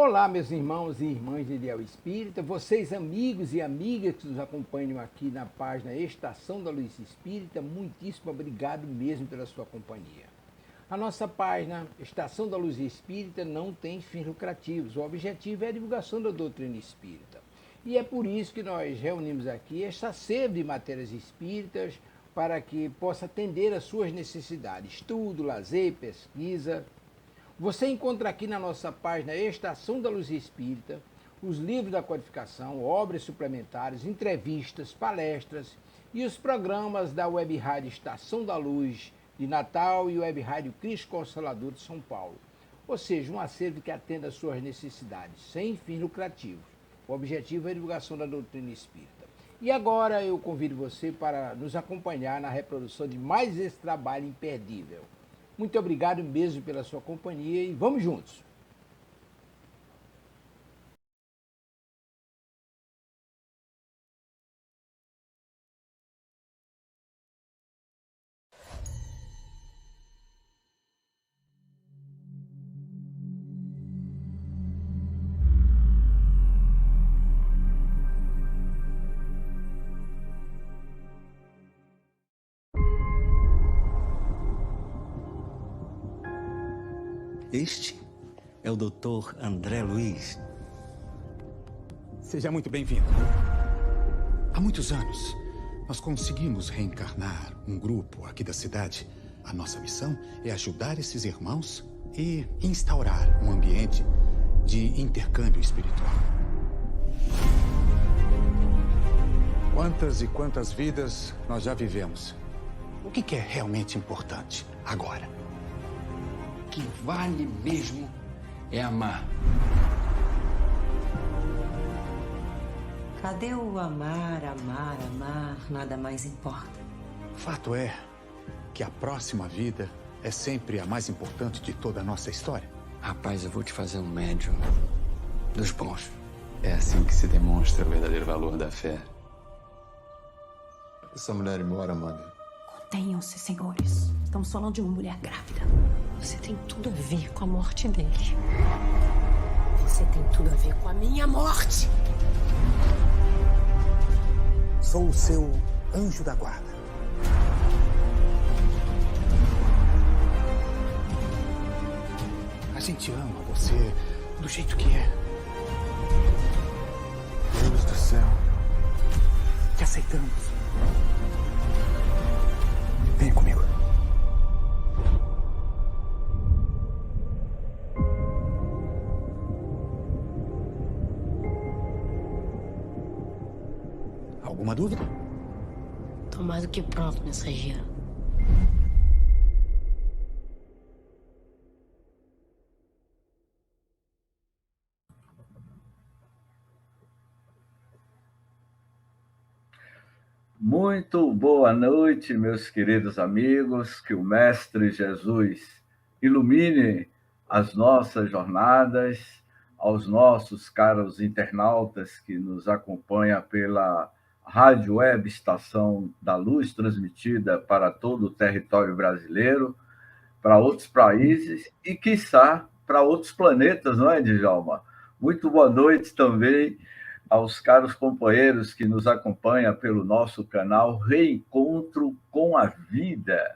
Olá, meus irmãos e irmãs de Ideal Espírita, vocês amigos e amigas que nos acompanham aqui na página Estação da Luz Espírita, muitíssimo obrigado mesmo pela sua companhia. A nossa página Estação da Luz Espírita não tem fins lucrativos, o objetivo é a divulgação da doutrina espírita. E é por isso que nós reunimos aqui esta sede de matérias espíritas para que possa atender às suas necessidades, estudo, lazer, pesquisa. Você encontra aqui na nossa página Estação da Luz Espírita os livros da codificação, obras suplementares, entrevistas, palestras e os programas da Web Rádio Estação da Luz de Natal e Web Rádio Cristo Consolador de São Paulo. Ou seja, um acervo que atenda às suas necessidades, sem fins lucrativos. O objetivo é a divulgação da doutrina espírita. E agora eu convido você para nos acompanhar na reprodução de mais esse trabalho imperdível. Muito obrigado mesmo pela sua companhia e vamos juntos! Este é o Dr. André Luiz. Seja muito bem-vindo. Há muitos anos, nós conseguimos reencarnar um grupo aqui da cidade. A nossa missão é ajudar esses irmãos e instaurar um ambiente de intercâmbio espiritual. Quantas e quantas vidas nós já vivemos? O que é realmente importante agora? O que vale mesmo é amar. Cadê o amar, amar, amar? Nada mais importa. Fato é que a próxima vida é sempre a mais importante de toda a nossa história. Rapaz, eu vou te fazer um médium dos bons. É assim que se demonstra o verdadeiro valor da fé. Essa mulher ir embora, mano. Contenham-se, senhores. Estamos falando de uma mulher grávida. Você tem tudo a ver com a morte dele. Você tem tudo a ver com a minha morte. Sou o seu anjo da guarda. A gente ama você do jeito que é. Deus do céu. Te aceitamos. Venha comigo. Alguma dúvida? Tô mais do que pronto, mensageiro. Muito boa noite, meus queridos amigos. Que o Mestre Jesus ilumine as nossas jornadas, aos nossos caros internautas que nos acompanham pela Rádio Web Estação da Luz, transmitida para todo o território brasileiro, para outros países e, quiçá, para outros planetas, não é, Djalma? Muito boa noite também aos caros companheiros que nos acompanham pelo nosso canal Reencontro com a Vida,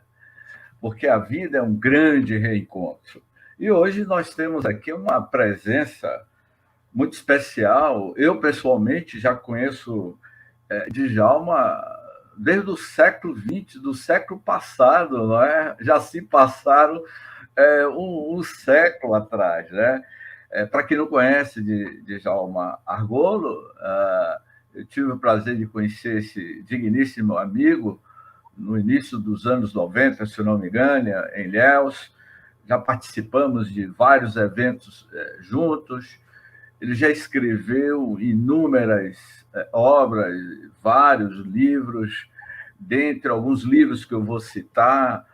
porque a vida é um grande reencontro. E hoje nós temos aqui uma presença muito especial. Eu, pessoalmente, já conheço Djalma desde o século XX, do século passado, não é? Já se passaram um século atrás, né? Para quem não conhece Djalma Argolo, eu tive o prazer de conhecer esse digníssimo amigo no início dos anos 90, se não me engano, em Ilhéus. Já participamos de vários eventos juntos. Ele já escreveu inúmeras obras, vários livros, dentre alguns livros que eu vou citar.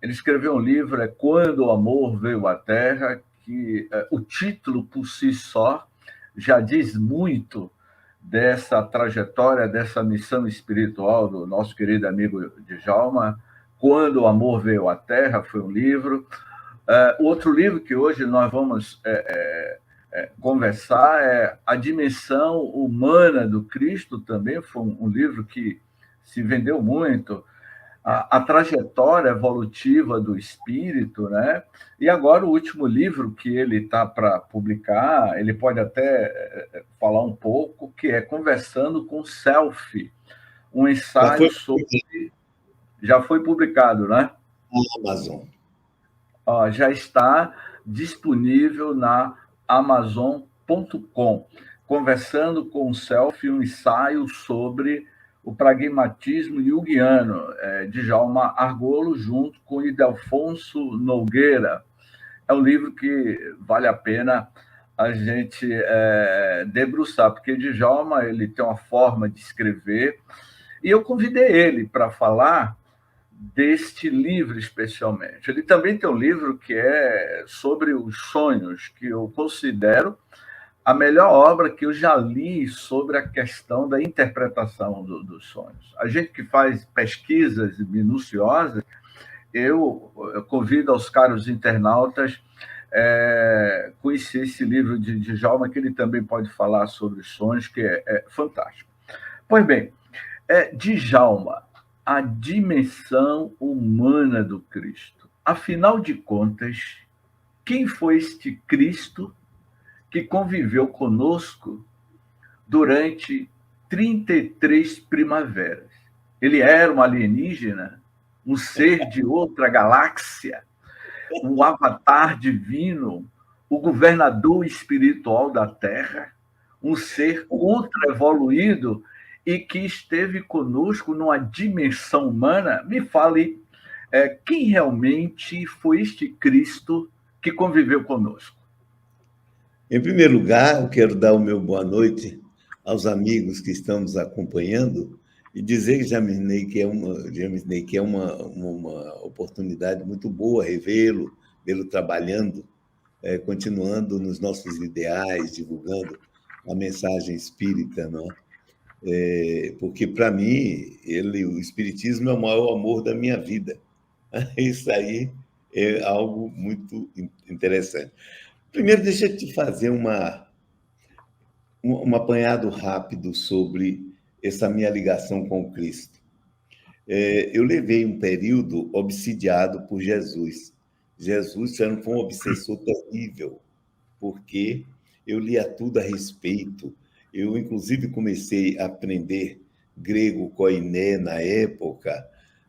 Ele escreveu um livro, Quando o Amor Veio à Terra, que o título por si só já diz muito dessa trajetória, dessa missão espiritual do nosso querido amigo Djalma. Quando o Amor Veio à Terra foi um livro. O outro livro que hoje nós vamos conversar é A Dimensão Humana do Cristo, também foi um livro que se vendeu muito, a trajetória evolutiva do Espírito, né? E agora o último livro que ele está para publicar, ele pode até falar um pouco, que é Conversando com o Self, um ensaio sobre... Já foi publicado, né? Amazon. Já está disponível na Amazon.com. Conversando com o Self, um ensaio sobre o pragmatismo junguiano, de Djalma Argolo, junto com Ildefonso Nogueira. É um livro que vale a pena a gente debruçar, porque Djalma ele tem uma forma de escrever, e eu convidei ele para falar deste livro especialmente. Ele também tem um livro que é sobre os sonhos, que eu considero a melhor obra que eu já li sobre a questão da interpretação dos sonhos. A gente que faz pesquisas minuciosas, eu convido aos caros internautas conhecer esse livro de Djalma, que ele também pode falar sobre os sonhos, que é fantástico. Pois bem, Djalma, a dimensão humana do Cristo. Afinal de contas, quem foi este Cristo que conviveu conosco durante 33 primaveras? Ele era um alienígena, um ser de outra galáxia, um avatar divino, o governador espiritual da Terra, um ser ultra-evoluído e que esteve conosco numa dimensão humana. Me fale, quem realmente foi este Cristo que conviveu conosco? Em primeiro lugar, eu quero dar o meu boa noite aos amigos que estão nos acompanhando e dizer que já imaginei que é uma oportunidade muito boa revê-lo, vê-lo trabalhando, continuando nos nossos ideais, divulgando a mensagem espírita, não é? Porque, para mim, o espiritismo é o maior amor da minha vida. Isso aí é algo muito interessante. Primeiro, deixa eu te fazer um apanhado rápido sobre essa minha ligação com Cristo. Eu levei um período obsidiado por Jesus. Jesus foi um obsessor terrível, porque eu lia tudo a respeito. Eu, inclusive, comecei a aprender grego koiné na época,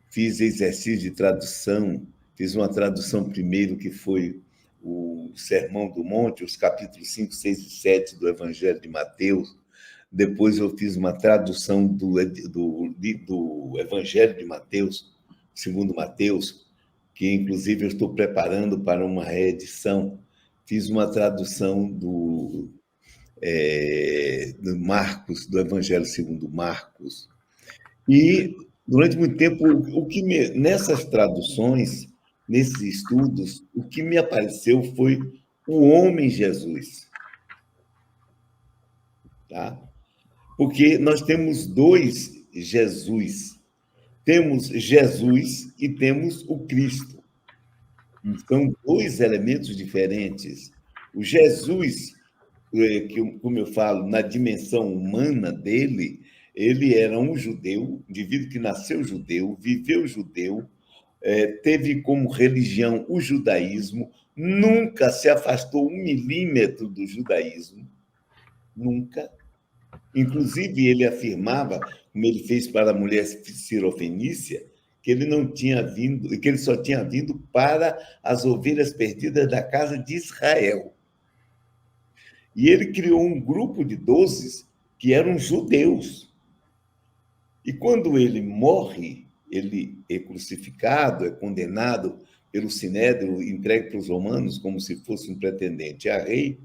fiz exercício de tradução, fiz uma tradução primeiro que foi o Sermão do Monte, os capítulos 5, 6 e 7 do Evangelho de Mateus. Depois eu fiz uma tradução do Evangelho de Mateus, segundo Mateus, que, inclusive, eu estou preparando para uma reedição. Fiz uma tradução do Marcos, do Evangelho segundo Marcos. E, durante muito tempo, nessas traduções, nesses estudos, o que me apareceu foi o homem Jesus. Tá? Porque nós temos dois Jesus. Temos Jesus e temos o Cristo. São dois elementos diferentes. O Jesus, como eu falo, na dimensão humana dele, ele era um judeu, um indivíduo que nasceu judeu, viveu judeu, teve como religião o judaísmo, nunca se afastou 1 milímetro do judaísmo, nunca. Inclusive, ele afirmava, como ele fez para a mulher sirofenícia, que ele não tinha vindo, que ele só tinha vindo para as ovelhas perdidas da casa de Israel. E ele criou um grupo de 12 que eram judeus. E quando ele morre, ele é crucificado, é condenado pelo Sinédrio, entregue para os romanos como se fosse um pretendente a rei.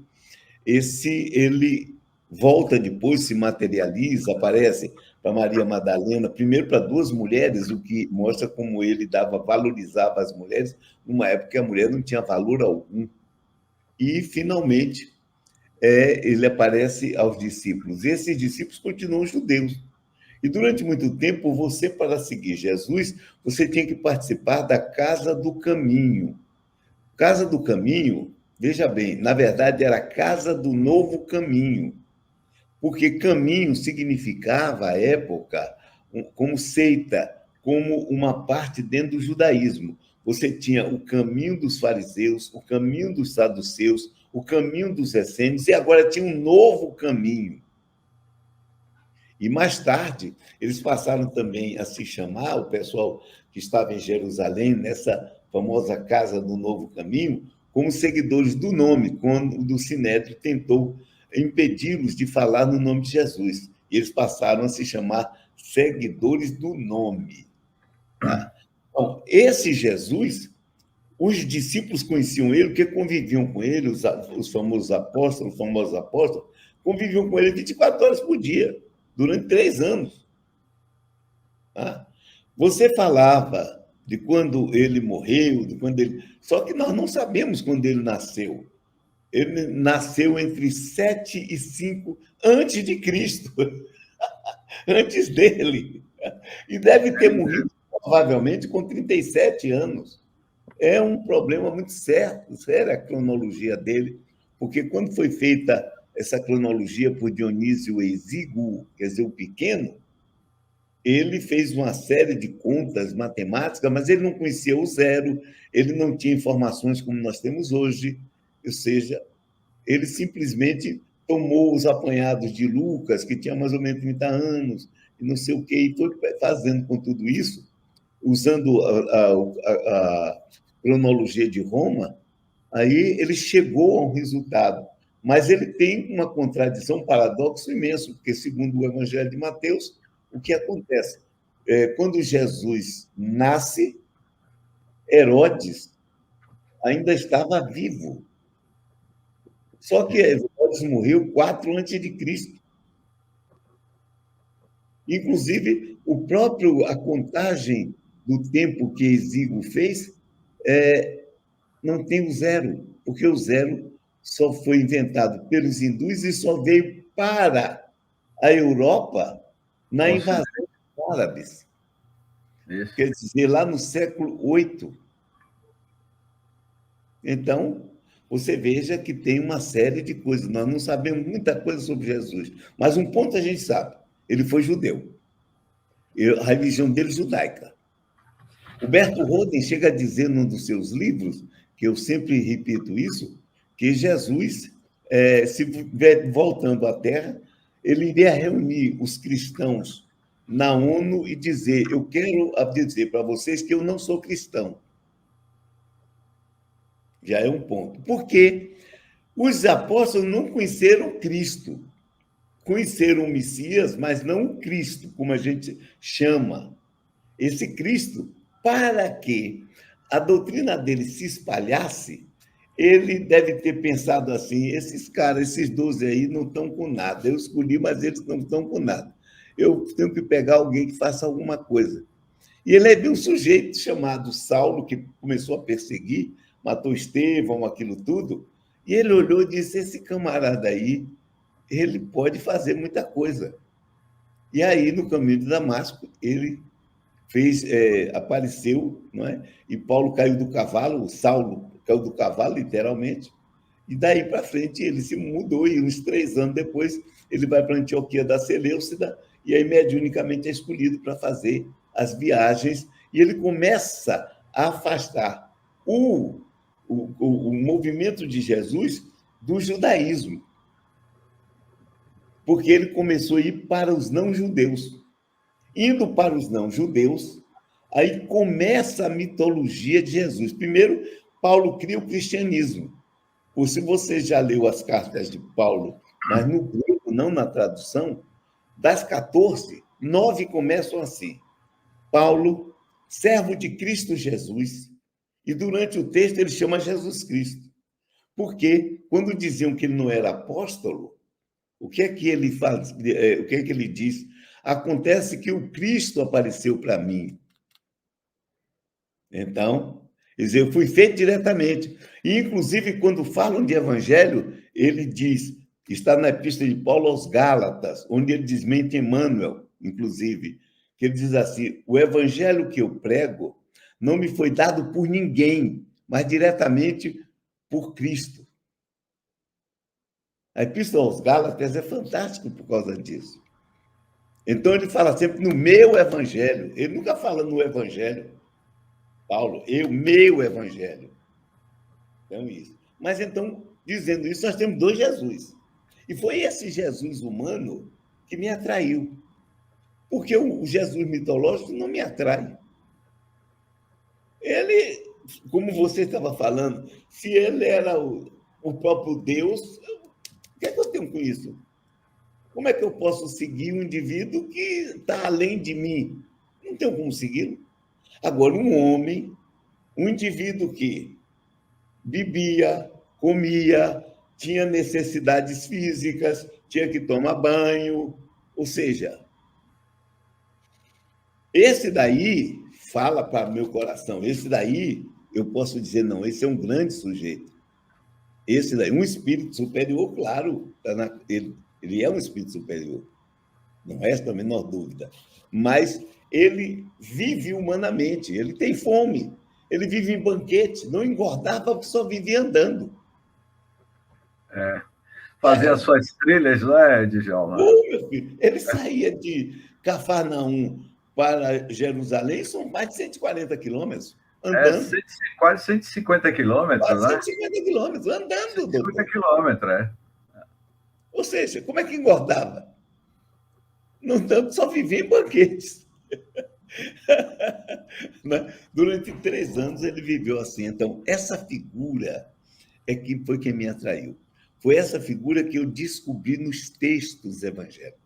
Ele volta depois, se materializa, aparece para Maria Madalena, primeiro para 2 mulheres, o que mostra como ele valorizava as mulheres, numa época que a mulher não tinha valor algum. E, finalmente, ele aparece aos discípulos. E esses discípulos continuam judeus. E, durante muito tempo, você, para seguir Jesus, você tinha que participar da Casa do Caminho. Casa do Caminho, veja bem, na verdade era Casa do Novo Caminho, porque caminho significava, à época, como seita, como uma parte dentro do judaísmo. Você tinha o caminho dos fariseus, o caminho dos saduceus, o caminho dos essênios, e agora tinha um novo caminho. E mais tarde, eles passaram também a se chamar, o pessoal que estava em Jerusalém, nessa famosa Casa do Novo Caminho, como seguidores do nome, quando o Sinédrio tentou impedi-los de falar no nome de Jesus. E eles passaram a se chamar seguidores do nome. Tá? Então, esse Jesus, os discípulos conheciam ele porque conviviam com ele, os famosos apóstolos, conviviam com ele 24 horas por dia, durante 3 anos. Tá? Você falava de quando ele morreu, de quando ele... Só que nós não sabemos quando ele nasceu. Ele nasceu entre 7 e 5 antes de Cristo, antes dele. E deve ter morrido, provavelmente, com 37 anos. É um problema muito sério a cronologia dele, porque quando foi feita essa cronologia por Dionísio Exíguo, quer dizer, o pequeno, ele fez uma série de contas matemáticas, mas ele não conhecia o zero, ele não tinha informações como nós temos hoje, ou seja, ele simplesmente tomou os apanhados de Lucas, que tinha mais ou menos 30 anos, e não sei o quê, e foi fazendo com tudo isso, usando a cronologia de Roma, aí ele chegou a um resultado. Mas ele tem uma contradição, um paradoxo imenso, porque, segundo o Evangelho de Mateus, o que acontece? Quando Jesus nasce, Herodes ainda estava vivo. Só que Herodes morreu 4 antes de Cristo. Inclusive, a contagem do tempo que Exíguo fez não tem o zero, porque o zero só foi inventado pelos hindus e só veio para a Europa na invasão dos árabes. Isso. Quer dizer, lá no século VIII. Então, você veja que tem uma série de coisas. Nós não sabemos muita coisa sobre Jesus, mas um ponto a gente sabe: ele foi judeu. A religião dele é judaica. Humberto Roden chega a dizer num dos seus livros, que eu sempre repito isso, que Jesus, se voltando à Terra, ele iria reunir os cristãos na ONU e dizer: eu quero dizer para vocês que eu não sou cristão. Já é um ponto. Porque os apóstolos não conheceram Cristo. Conheceram o Messias, mas não o Cristo, como a gente chama. Esse Cristo, para que a doutrina dele se espalhasse, ele deve ter pensado assim: esses caras, esses 12 aí, não estão com nada. Eu escolhi, mas eles não estão com nada. Eu tenho que pegar alguém que faça alguma coisa. E ele viu um sujeito chamado Saulo, que começou a perseguir, matou Estevão, aquilo tudo, e ele olhou e disse: esse camarada aí, ele pode fazer muita coisa. E aí, no caminho de Damasco, ele apareceu, não é? E Paulo caiu do cavalo, Saulo caiu do cavalo, literalmente, e daí para frente ele se mudou, e uns 3 anos depois ele vai para Antioquia da Seleucida, e aí mediunicamente é escolhido para fazer as viagens, e ele começa a afastar o movimento de Jesus do judaísmo, porque ele começou a ir para os não-judeus. Indo para os não-judeus, aí começa a mitologia de Jesus. Primeiro, Paulo cria o cristianismo. Ou se você já leu as cartas de Paulo, mas no grego, não na tradução, das 14, 9 começam assim: Paulo, servo de Cristo Jesus, e durante o texto ele chama Jesus Cristo. Porque quando diziam que ele não era apóstolo, o que é que ele faz? O que é que ele diz? Acontece que o Cristo apareceu para mim. Então, quer dizer, eu fui feito diretamente. E, inclusive, quando falam de evangelho, ele diz, está na epístola de Paulo aos Gálatas, onde ele desmente Emmanuel, inclusive, que ele diz assim: o evangelho que eu prego não me foi dado por ninguém, mas diretamente por Cristo. A Epístola aos Gálatas é fantástica por causa disso. Então, ele fala sempre no meu evangelho. Ele nunca fala no evangelho. Paulo, meu evangelho. Então, isso. Mas, então, dizendo isso, nós temos dois Jesus. E foi esse Jesus humano que me atraiu. Porque o Jesus mitológico não me atrai. Ele, como você estava falando, se ele era o próprio Deus, o que é que eu tenho com isso? Como é que eu posso seguir um indivíduo que está além de mim? Não tenho como segui-lo. Agora, um homem, um indivíduo que bebia, comia, tinha necessidades físicas, tinha que tomar banho, ou seja, esse daí fala para meu coração, esse daí eu posso dizer, não, esse é um grande sujeito. Esse daí, um espírito superior, claro, ele é um espírito superior, não resta a menor dúvida, mas ele vive humanamente, ele tem fome, ele vive em banquete, não engordava porque só vivia andando. Fazer as suas trilhas, não é, Djalma? Meu filho, ele saía de Cafarnaum para Jerusalém, são mais de 140 quilômetros, andando. Quase 150 quilômetros, quase né? 150 quilômetros, andando. 150 quilômetros, Ou seja, como é que engordava? Não tanto, só vivia em banquetes. Durante 3 anos ele viveu assim. Então, essa figura foi quem me atraiu. Foi essa figura que eu descobri nos textos evangélicos.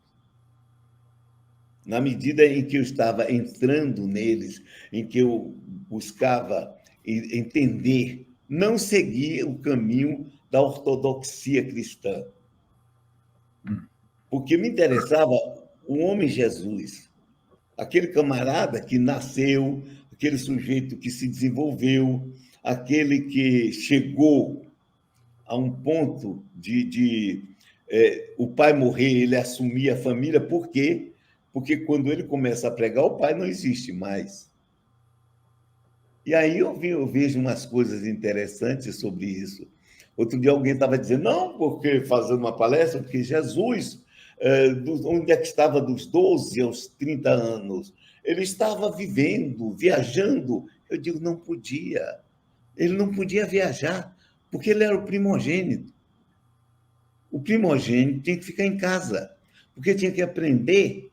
Na medida em que eu estava entrando neles, em que eu buscava entender, não seguir o caminho da ortodoxia cristã. Porque me interessava o homem Jesus, aquele camarada que nasceu, aquele sujeito que se desenvolveu, aquele que chegou a um ponto de o pai morrer, ele assumir a família. Por quê? Porque quando ele começa a pregar, o pai não existe mais. E aí eu vejo umas coisas interessantes sobre isso. Outro dia alguém estava dizendo, não, porque fazendo uma palestra, porque Jesus, onde é que estava dos 12 aos 30 anos? Ele estava vivendo, viajando. Eu digo, não podia. Ele não podia viajar, porque ele era o primogênito. O primogênito tinha que ficar em casa, porque tinha que aprender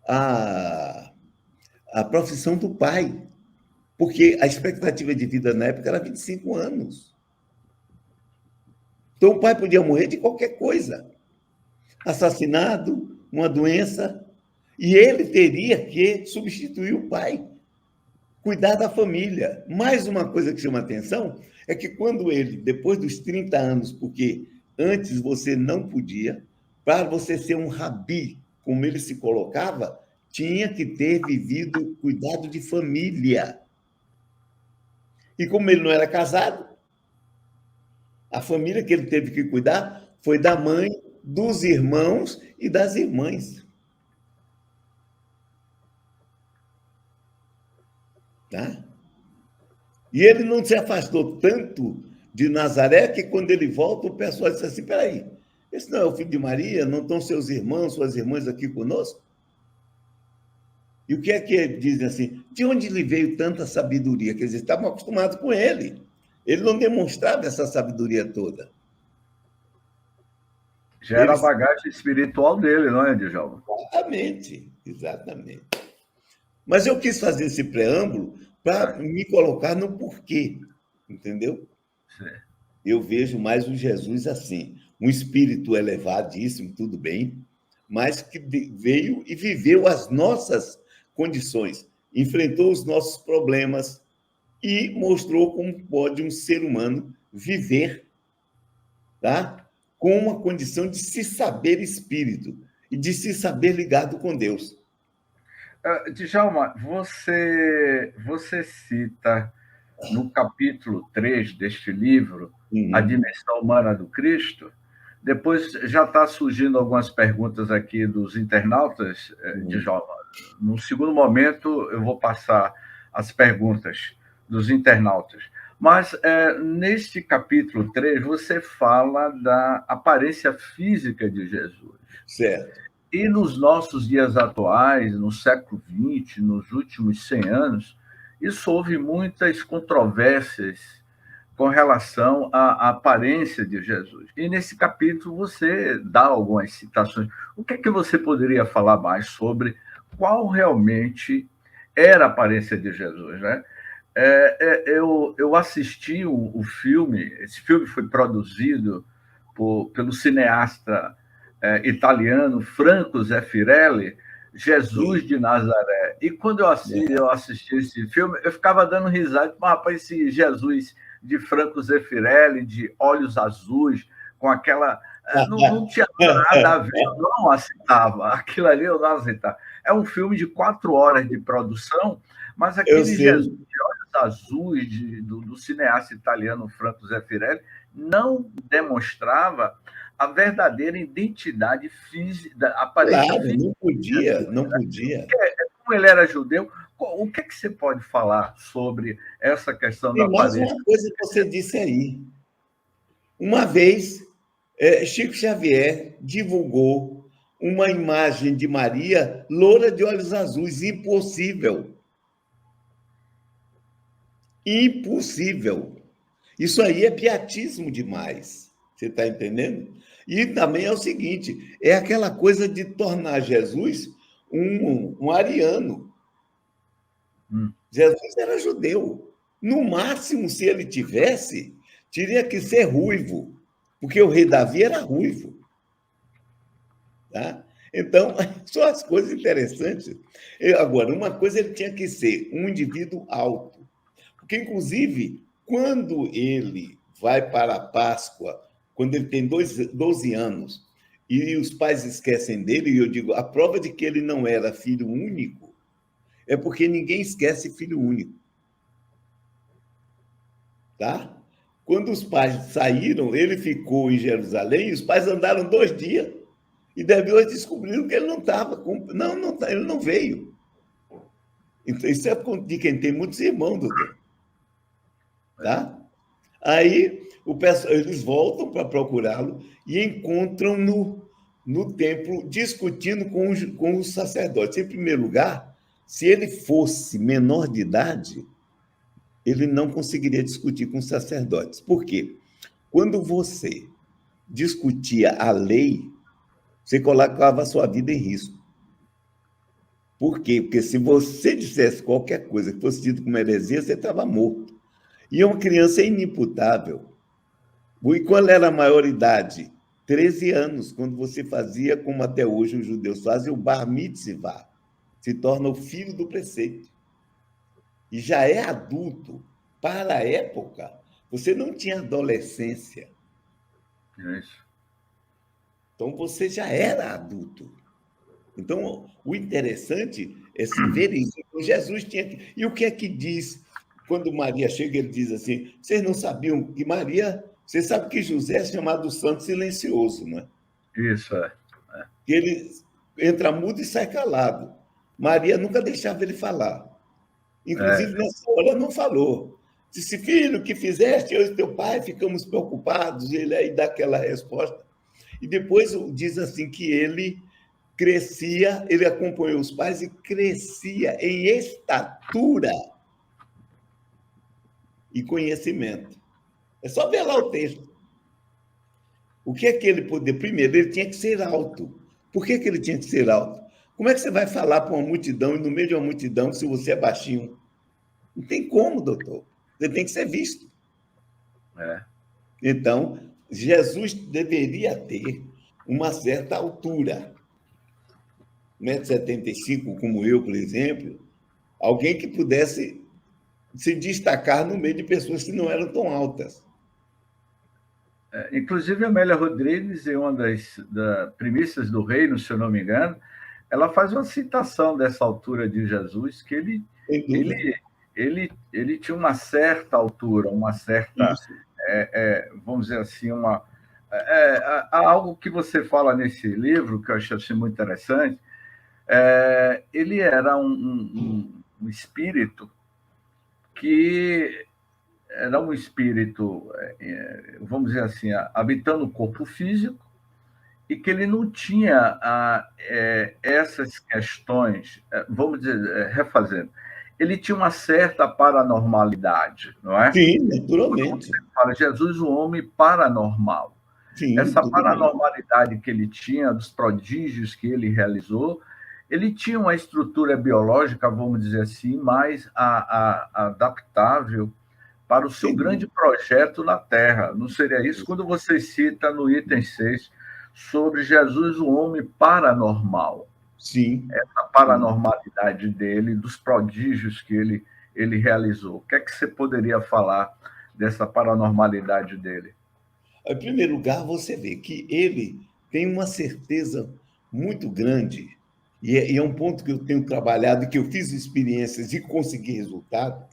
a profissão do pai, porque a expectativa de vida na época era 25 anos. Então, o pai podia morrer de qualquer coisa, assassinado, uma doença, e ele teria que substituir o pai, cuidar da família. Mais uma coisa que chama atenção é que quando ele, depois dos 30 anos, porque antes você não podia, para você ser um rabi, como ele se colocava, tinha que ter vivido cuidado de família. E como ele não era casado, a família que ele teve que cuidar foi da mãe, dos irmãos e das irmãs. Tá? E ele não se afastou tanto de Nazaré que, quando ele volta, o pessoal disse assim, peraí, esse não é o filho de Maria? Não estão seus irmãos, suas irmãs aqui conosco? E o que é que dizem assim? De onde lhe veio tanta sabedoria? Quer dizer, estavam acostumados com ele. Ele não demonstrava essa sabedoria toda. Já era a bagagem espiritual dele, não é, Djalma? Exatamente. Mas eu quis fazer esse preâmbulo para me colocar no porquê, entendeu? Sim. Eu vejo mais o Jesus assim, um espírito elevadíssimo, tudo bem, mas que veio e viveu as nossas condições, enfrentou os nossos problemas e mostrou como pode um ser humano viver, tá? Com uma condição de se saber espírito e de se saber ligado com Deus. Djalma, você cita no capítulo 3 deste livro, A Dimensão Humana do Cristo. Depois já está surgindo algumas perguntas aqui dos internautas, Djalma. No segundo momento, eu vou passar as perguntas dos internautas. Mas neste capítulo 3, você fala da aparência física de Jesus. Certo. E nos nossos dias atuais, no século XX, nos últimos 100 anos, isso houve muitas controvérsias com relação à aparência de Jesus. E nesse capítulo você dá algumas citações. O que é que você poderia falar mais sobre qual realmente era a aparência de Jesus, né? Eu assisti o filme, esse filme foi produzido pelo cineasta italiano Franco Zeffirelli, Jesus de Nazaré. E quando eu assisti esse filme, eu ficava dando risada, mas rapaz, esse Jesus de Franco Zeffirelli, de olhos azuis, com aquela... Não tinha nada a ver, eu não aceitava. Aquilo ali eu não aceitava. É um filme de 4 horas de produção, mas aquele Jesus de olhos azuis do cineasta italiano Franco Zeffirelli não demonstrava a verdadeira identidade física, a aparência física. Não podia. Como ele era judeu, o que é que você pode falar sobre essa questão da aparência? Mais uma coisa que você disse aí. Uma vez, Chico Xavier divulgou uma imagem de Maria loura de olhos azuis. Impossível. Impossível. Isso aí é pietismo demais. Você está entendendo? E também é o seguinte, é aquela coisa de tornar Jesus um ariano. Jesus era judeu. No máximo, se ele tivesse, teria que ser ruivo, porque o rei Davi era ruivo. Tá? Então, são as coisas interessantes. Agora, uma coisa, ele tinha que ser um indivíduo alto. Porque, inclusive, quando ele vai para a Páscoa, quando ele tem 12 anos, e os pais esquecem dele, e eu digo, a prova de que ele não era filho único é porque ninguém esquece filho único. Tá? Quando os pais saíram, ele ficou em Jerusalém, e os pais andaram 2 dias, e depois descobriram que ele não estava. Ele não veio. Então, isso é de quem tem muitos irmãos, doutor. Tá? Aí, eles voltam para procurá-lo e encontram no templo, discutindo com os sacerdotes. Em primeiro lugar, se ele fosse menor de idade, ele não conseguiria discutir com os sacerdotes. Por quê? Quando você discutia a lei, você colocava a sua vida em risco. Por quê? Porque se você dissesse qualquer coisa que fosse tido como heresia, você estava morto. E uma criança é inimputável. E quando era a maioridade? 13 anos, quando você fazia, como até hoje os judeus fazem, o bar mitzvah, se torna o filho do preceito. E já é adulto. Para a época, você não tinha adolescência. Isso. Então, você já era adulto. Então, o interessante é se ver isso. Jesus tinha que... E o que é que diz? Quando Maria chega, ele diz assim, vocês não sabiam que Maria... Você sabe que José é chamado Santo Silencioso, não é? Isso, Que ele entra mudo e sai calado. Maria nunca deixava ele falar. Inclusive, nessa hora não falou. Disse, filho, o que fizeste? Eu e teu pai ficamos preocupados. Ele aí dá aquela resposta. E depois diz assim que ele crescia, ele acompanhou os pais e crescia em estatura e conhecimento. É só ver lá o texto. O que é que ele poderia... Primeiro, ele tinha que ser alto. Por que ele tinha que ser alto? Como é que você vai falar para uma multidão, e no meio de uma multidão, se você é baixinho? Não tem como, doutor. Você tem que ser visto. Então, Jesus deveria ter uma certa altura. 1,75 m, como eu, por exemplo. Alguém que pudesse se destacar no meio de pessoas que não eram tão altas. Inclusive, a Amélia Rodrigues, em uma das Primícias do Reino, se eu não me engano, ela faz uma citação dessa altura de Jesus, que ele tinha uma certa altura, uma certa, vamos dizer assim, algo que você fala nesse livro, que eu achei assim, muito interessante, ele era um espírito que era um espírito, vamos dizer assim, habitando o corpo físico, e que ele não tinha essas questões, vamos dizer, refazendo, ele tinha uma certa paranormalidade, não é? Sim, naturalmente. Você fala, Jesus, o homem paranormal. Sim, Essa tudo paranormalidade que ele tinha, dos prodígios que ele realizou, ele tinha uma estrutura biológica, vamos dizer assim, mais adaptável para o seu Sim. grande projeto na Terra. Não seria isso? Quando você cita no item 6 sobre Jesus, o homem paranormal. Sim. Essa paranormalidade dele, dos prodígios que ele realizou. O que é que você poderia falar dessa paranormalidade dele? Em primeiro lugar, você vê que ele tem uma certeza muito grande, e é um ponto que eu tenho trabalhado, que eu fiz experiências e consegui resultado,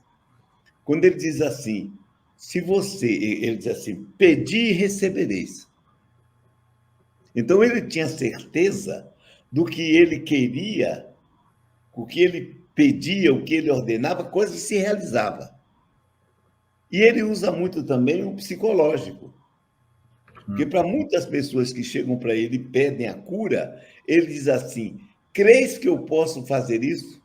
quando ele diz assim, ele diz assim, pedi e recebereis. Então, ele tinha certeza do que ele queria, o que ele pedia, o que ele ordenava, coisa se realizava. E ele usa muito também o psicológico. Porque para muitas pessoas que chegam para ele e pedem a cura, ele diz assim, crees que eu posso fazer isso?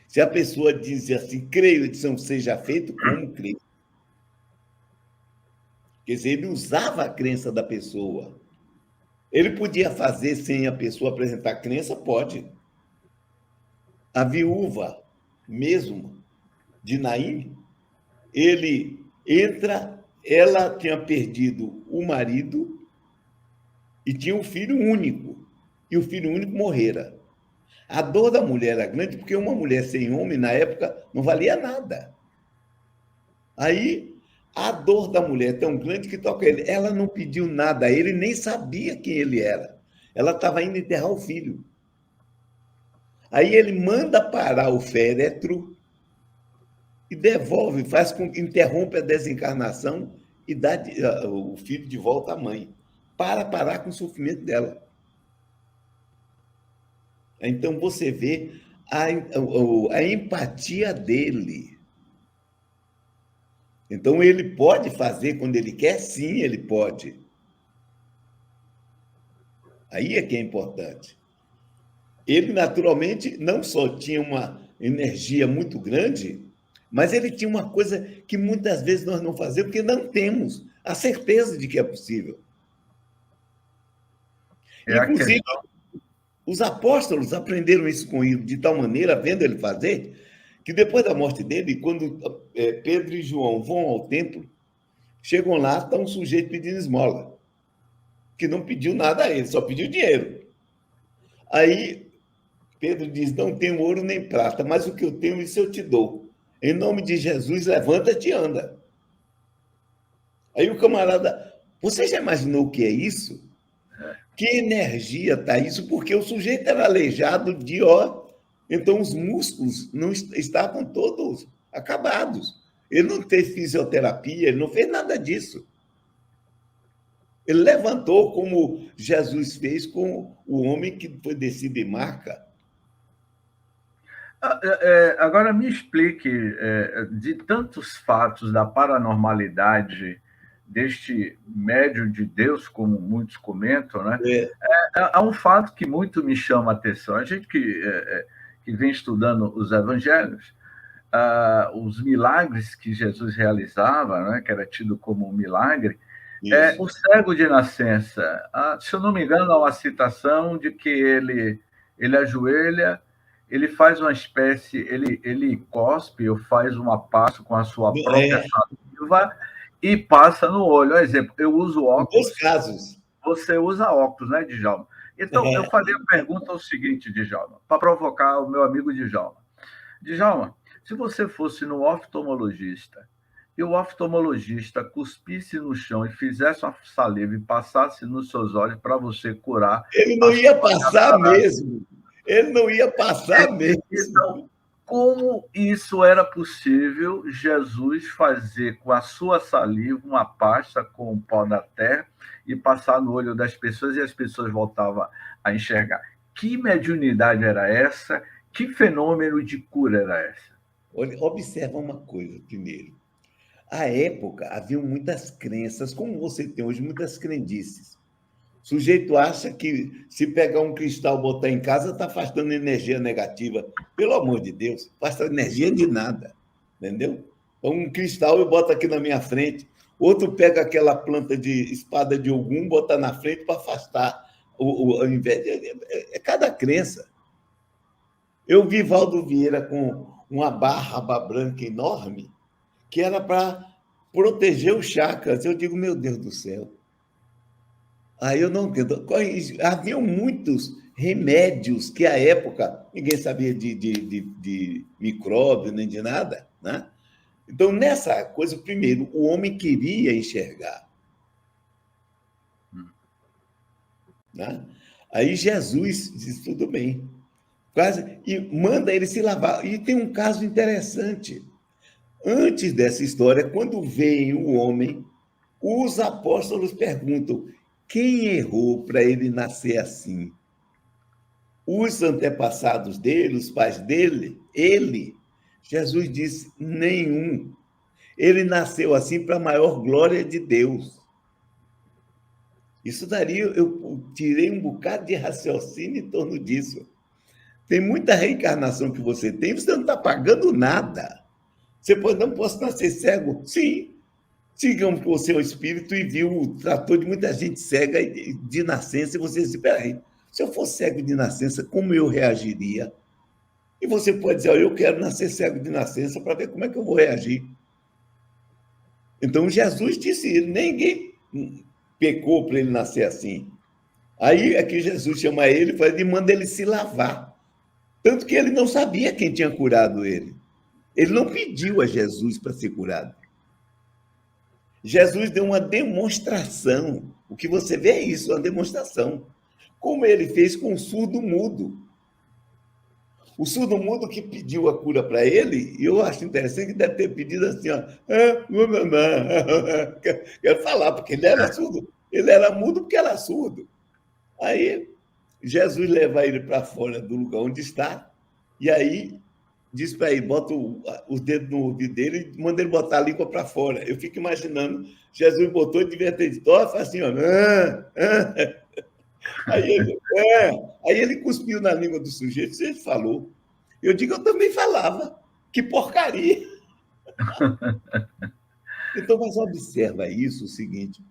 Se a pessoa diz assim, creio, ele diz, não seja feito como creio. Quer dizer, ele usava a crença da pessoa. Ele podia fazer sem a pessoa apresentar crença? Pode. A viúva mesmo, de Naim, ele entra, ela tinha perdido o marido e tinha um filho único. E o filho único morrera. A dor da mulher era grande porque uma mulher sem homem, na época, não valia nada. Aí, a dor da mulher é tão grande que toca ele. Ela não pediu nada a ele, nem sabia quem ele era. Ela estava indo enterrar o filho. Aí ele manda parar o féretro e devolve, interrompe a desencarnação e dá o filho de volta à mãe, para parar com o sofrimento dela. Então, você vê a empatia dele. Então, ele pode fazer quando ele quer? Sim, ele pode. Aí é que é importante. Ele, naturalmente, não só tinha uma energia muito grande, mas ele tinha uma coisa que muitas vezes nós não fazemos, porque não temos a certeza de que é possível. Inclusive, os apóstolos aprenderam isso com ele de tal maneira, vendo ele fazer, que depois da morte dele, quando Pedro e João vão ao templo, chegam lá, está um sujeito pedindo esmola, que não pediu nada a ele, só pediu dinheiro. Aí Pedro diz, não tenho ouro nem prata, mas o que eu tenho, isso eu te dou. Em nome de Jesus, levanta-te e anda. Aí o camarada, você já imaginou o que é isso? Que energia está isso? Porque o sujeito era aleijado de então os músculos não estavam todos acabados. Ele não fez fisioterapia, ele não fez nada disso. Ele levantou como Jesus fez com o homem que foi descido em Marca. Agora me explique, de tantos fatos da paranormalidade deste médium de Deus, como muitos comentam, né? Há um fato que muito me chama a atenção. A gente que vem estudando os evangelhos, os milagres que Jesus realizava, né, que era tido como um milagre, o cego de nascença. Se eu não me engano, há uma citação de que ele ajoelha, ele faz uma espécie, ele cospe ou faz uma pasta com a sua própria saliva e passa no olho. Por exemplo, eu uso óculos. Em 2 casos. Você usa óculos, né, Djalma? Então, eu faria a pergunta o seguinte, Djalma, para provocar o meu amigo Djalma. Djalma, se você fosse no oftalmologista e o oftalmologista cuspisse no chão e fizesse uma saliva e passasse nos seus olhos para você curar... Ele não ia passar mesmo. Ele não ia passar mesmo. Então, como isso era possível Jesus fazer com a sua saliva uma pasta com o pó da terra e passar no olho das pessoas e as pessoas voltavam a enxergar? Que mediunidade era essa? Que fenômeno de cura era essa? Olha, observa uma coisa, primeiro. À época, haviam muitas crenças, como você tem hoje, muitas crendices. O sujeito acha que se pegar um cristal e botar em casa, está afastando energia negativa. Pelo amor de Deus, afasta energia de nada, entendeu? Então, um cristal eu boto aqui na minha frente, outro pega aquela planta de espada de Ogum, bota na frente para afastar ao invés de... É cada crença. Eu vi Valdo Vieira com uma barba branca enorme, que era para proteger os chakras. Eu digo, meu Deus do céu. Aí eu não entendo. Haviam muitos remédios que, à época, ninguém sabia de micróbio nem de nada, né? Então, nessa coisa, primeiro, o homem queria enxergar. Né? Aí Jesus diz, tudo bem. E manda ele se lavar. E tem um caso interessante. Antes dessa história, quando vem o homem, os apóstolos perguntam, quem errou para ele nascer assim? Os antepassados dele, os pais dele? Ele? Jesus disse, nenhum. Ele nasceu assim para a maior glória de Deus. Isso daria, eu tirei um bocado de raciocínio em torno disso. Tem muita reencarnação que você tem, você não está pagando nada. Você pode, não posso nascer cego? Sim. Digamos que você é um espírito e tratou de muita gente cega de nascença, e você diz, peraí, se eu fosse cego de nascença, como eu reagiria? E você pode dizer, eu quero nascer cego de nascença para ver como é que eu vou reagir. Então, Jesus disse, ninguém pecou para ele nascer assim. Aí, aqui Jesus chama ele e manda ele se lavar. Tanto que ele não sabia quem tinha curado ele. Ele não pediu a Jesus para ser curado. Jesus deu uma demonstração. O que você vê é isso, uma demonstração. Como ele fez com o surdo-mudo. O surdo-mudo que pediu a cura para ele, eu acho interessante que deve ter pedido assim, ó, quero falar, porque ele era surdo. Ele era mudo porque era surdo. Aí, Jesus leva ele para fora do lugar onde está, e aí diz para ele, bota os dedos no ouvido dele e manda ele botar a língua para fora. Eu fico imaginando, Jesus botou e devia ter dito, ó, faz assim, ó. Aí ele cuspiu na língua do sujeito, ele falou. Eu digo, eu também falava. Que porcaria! Então, mas observa isso, o seguinte,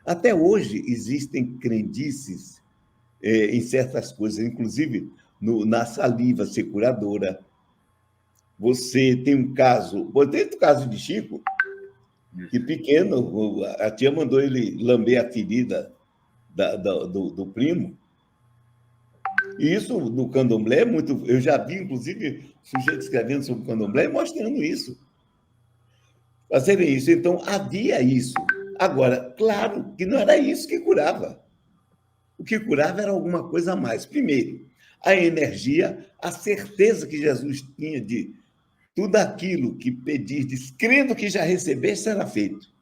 até hoje existem crendices em certas coisas, inclusive na saliva ser curadora. Você tem um caso, tem o caso de Chico, que pequeno, a tia mandou ele lamber a ferida do primo. E isso no candomblé é muito... Eu já vi, inclusive, sujeito escrevendo sobre o candomblé mostrando isso. Fazerem isso. Então, havia isso. Agora, claro que não era isso que curava. O que curava era alguma coisa a mais. Primeiro, a energia, a certeza que Jesus tinha de tudo aquilo que pedirdes, crendo que já recebeste, será feito.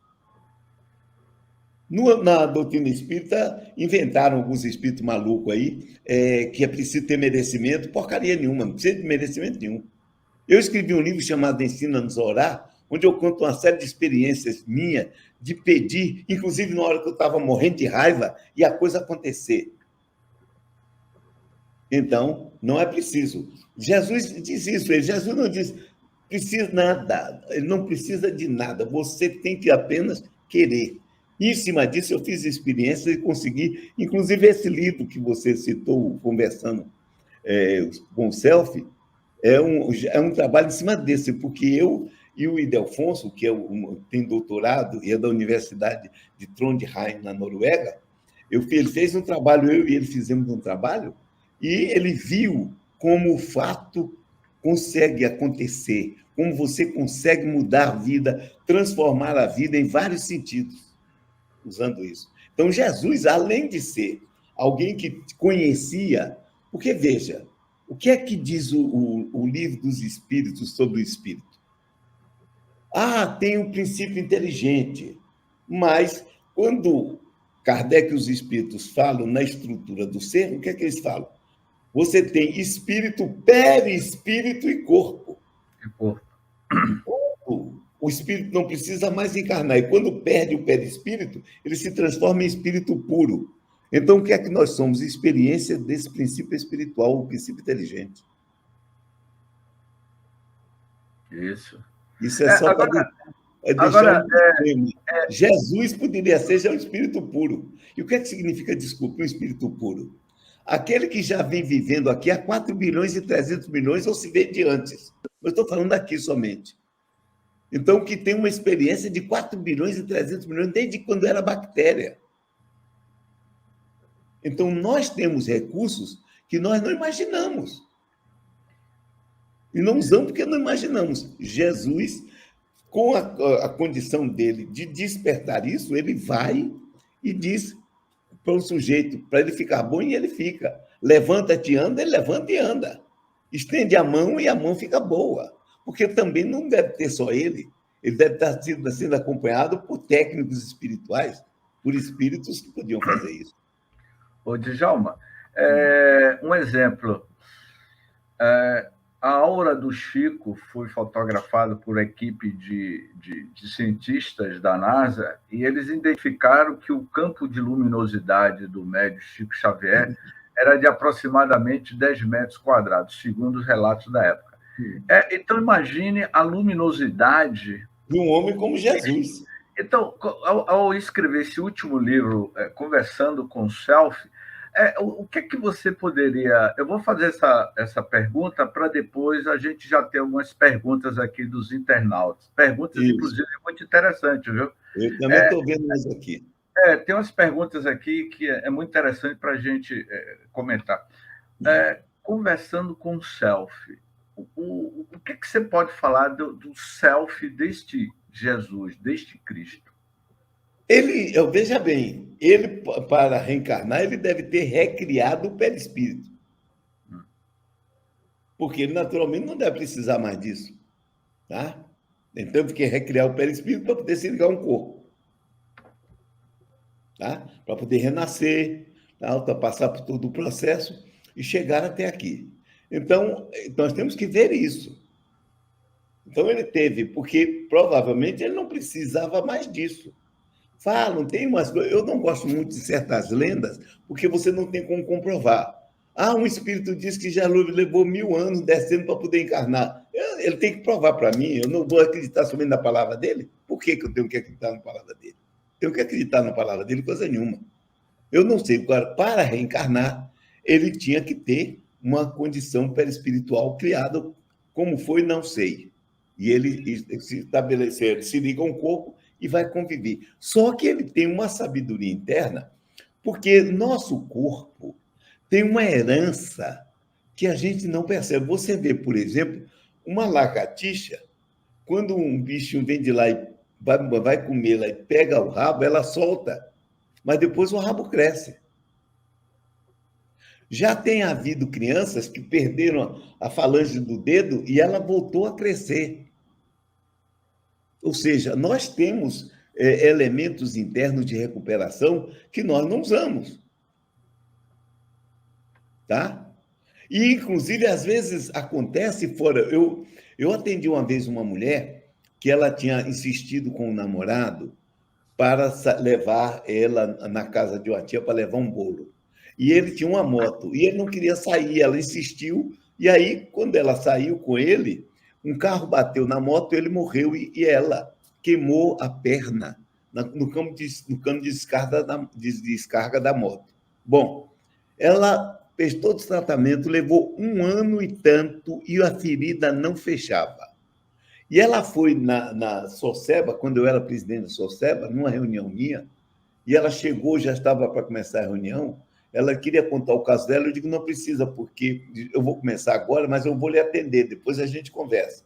Na doutrina espírita, inventaram alguns espíritos malucos aí, que é preciso ter merecimento, porcaria nenhuma, não precisa de merecimento nenhum. Eu escrevi um livro chamado Ensina-nos a Orar, onde eu conto uma série de experiências minhas de pedir, inclusive na hora que eu estava morrendo de raiva, e a coisa acontecer. Então, não é preciso. Jesus diz isso, Jesus não diz, precisa nada, ele não precisa de nada, você tem que apenas querer. E, em cima disso, eu fiz experiência e consegui, inclusive esse livro que você citou, conversando com o Selfie, é um trabalho em cima desse, porque eu e o Idelfonso, que tem doutorado e é da Universidade de Trondheim, na Noruega, ele fez um trabalho, eu e ele fizemos um trabalho, e ele viu como o fato consegue acontecer, como você consegue mudar a vida, transformar a vida em vários sentidos, usando isso. Então, Jesus, além de ser alguém que conhecia, porque, veja, o que é que diz o livro dos Espíritos sobre o Espírito? Tem um princípio inteligente, mas quando Kardec e os Espíritos falam na estrutura do ser, o que é que eles falam? Você tem espírito, perispírito e corpo. O espírito não precisa mais encarnar. E quando perde o perispírito, ele se transforma em espírito puro. Então, o que é que nós somos? Experiência desse princípio espiritual, o princípio inteligente. Isso. Isso é só para deixar Jesus poderia ser já um espírito puro. E o que é que significa, desculpa, um espírito puro? Aquele que já vem vivendo aqui há 4 bilhões e 300 milhões, ou se vê de antes. Eu estou falando aqui somente. Então, que tem uma experiência de 4 bilhões e 300 milhões desde quando era bactéria. Então, nós temos recursos que nós não imaginamos. E não usamos porque não imaginamos. Jesus, com a condição dele de despertar isso, ele vai e diz para o sujeito, para ele ficar bom, e ele fica. Levanta-te e anda, ele levanta e anda. Estende a mão e a mão fica boa. Porque também não deve ter só ele. Ele deve estar sendo acompanhado por técnicos espirituais, por espíritos que podiam fazer isso. Ô, Djalma, um exemplo. A aura do Chico foi fotografada por equipe de cientistas da NASA e eles identificaram que o campo de luminosidade do médium Chico Xavier era de aproximadamente 10 metros quadrados, segundo os relatos da época. Então, imagine a luminosidade de um homem como Jesus. Então, ao escrever esse último livro, Conversando com o Self, o que é que você poderia... Eu vou fazer essa pergunta para depois a gente já ter algumas perguntas aqui dos internautas. Perguntas, isso, inclusive, muito interessantes, viu? Eu também estou vendo mais aqui. Tem umas perguntas aqui que é muito interessante para a gente comentar. Conversando com o Self, o que é que você pode falar do Self deste Jesus, deste Cristo? Veja bem, ele, para reencarnar, ele deve ter recriado o perispírito. Porque ele, naturalmente, não deve precisar mais disso. Tá? Então, teve que recriar o perispírito para poder se ligar a um corpo. Tá? Para poder renascer, tá? Para passar por todo o processo e chegar até aqui. Então, nós temos que ver isso. Então, ele teve, porque provavelmente ele não precisava mais disso. Falam, tem umas coisas. Eu não gosto muito de certas lendas, porque você não tem como comprovar. Um espírito diz que já levou 1000 anos descendo para poder encarnar. Ele tem que provar para mim. Eu não vou acreditar somente na palavra dele. Por que eu tenho que acreditar na palavra dele? Tenho que acreditar na palavra dele, coisa nenhuma. Eu não sei. Agora, para reencarnar, ele tinha que ter uma condição perispiritual criada. Como foi, não sei. E ele se estabelecer, se liga a um corpo e vai conviver. Só que ele tem uma sabedoria interna, porque nosso corpo tem uma herança que a gente não percebe. Você vê, por exemplo, uma lagartixa, quando um bichinho vem de lá e vai comê-la e pega o rabo, ela solta, mas depois o rabo cresce. Já tem havido crianças que perderam a falange do dedo e ela voltou a crescer. Ou seja, nós temos elementos internos de recuperação que nós não usamos. Tá? E, inclusive, às vezes acontece fora... Eu atendi uma vez uma mulher que ela tinha insistido com o namorado para levar ela na casa de uma tia para levar um bolo. E ele tinha uma moto, e ele não queria sair, ela insistiu, e aí, quando ela saiu com ele, um carro bateu na moto, ele morreu, e ela queimou a perna no cano de descarga da moto. Bom, ela fez todo esse tratamento, levou 1 ano e tanto, e a ferida não fechava. E ela foi na Soceba, quando eu era presidente da Soceba, numa reunião minha, e ela chegou, já estava para começar a reunião, ela queria contar o caso dela, eu digo, não precisa, porque eu vou começar agora, mas eu vou lhe atender, depois a gente conversa.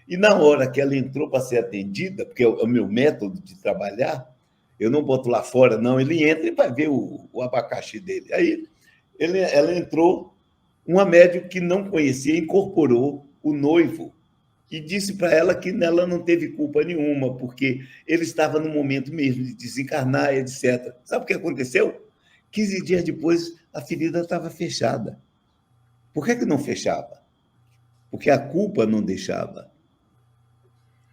E na hora que ela entrou para ser atendida, porque é o meu método de trabalhar, eu não boto lá fora, não, ele entra e vai ver o abacaxi dele. Aí ela entrou, uma médium que não conhecia, incorporou o noivo e disse para ela que ela não teve culpa nenhuma, porque ele estava no momento mesmo de desencarnar, etc. Sabe o que aconteceu? 15 dias depois, a ferida estava fechada. Por que não fechava? Porque a culpa não deixava.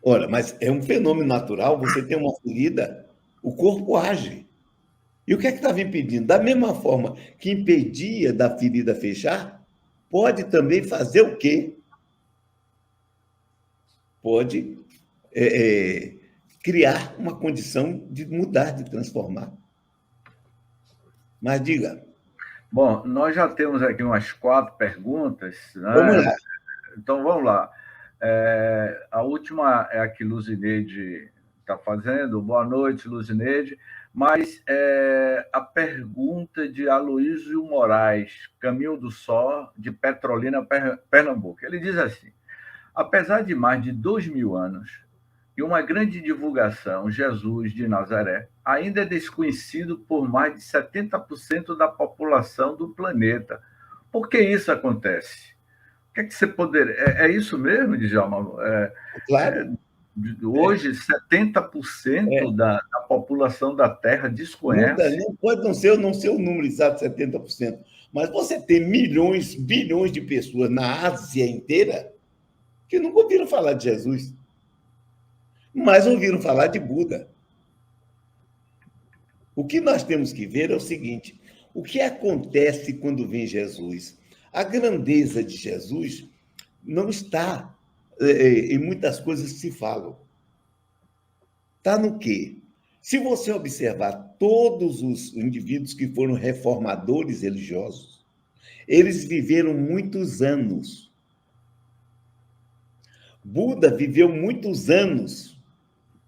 Ora, mas é um fenômeno natural, você tem uma ferida, o corpo age. E o que é que estava impedindo? Da mesma forma que impedia da ferida fechar, pode também fazer o quê? Pode criar uma condição de mudar, de transformar. Mas diga. Bom, nós já temos aqui umas 4 perguntas, né? Vamos lá. Então, vamos lá. A última é a que Luzineide está fazendo. Boa noite, Luzineide. Mas a pergunta de Aloísio Moraes, Caminho do Sol, de Petrolina, Pernambuco. Ele diz assim: apesar de mais de 2000 anos e uma grande divulgação, Jesus de Nazaré ainda é desconhecido por mais de 70% da população do planeta. Por que isso acontece? O que é que você poderia... É isso mesmo, Djalma? Claro. Hoje, 70% da população da Terra desconhece. Não pode não ser o número exato, 70%. Mas você tem milhões, bilhões de pessoas na Ásia inteira que nunca ouviram falar de Jesus, mas ouviram falar de Buda. O que nós temos que ver é o seguinte: o que acontece quando vem Jesus? A grandeza de Jesus não está em muitas coisas que se falam. Está no quê? Se você observar todos os indivíduos que foram reformadores religiosos, eles viveram muitos anos. Buda viveu muitos anos,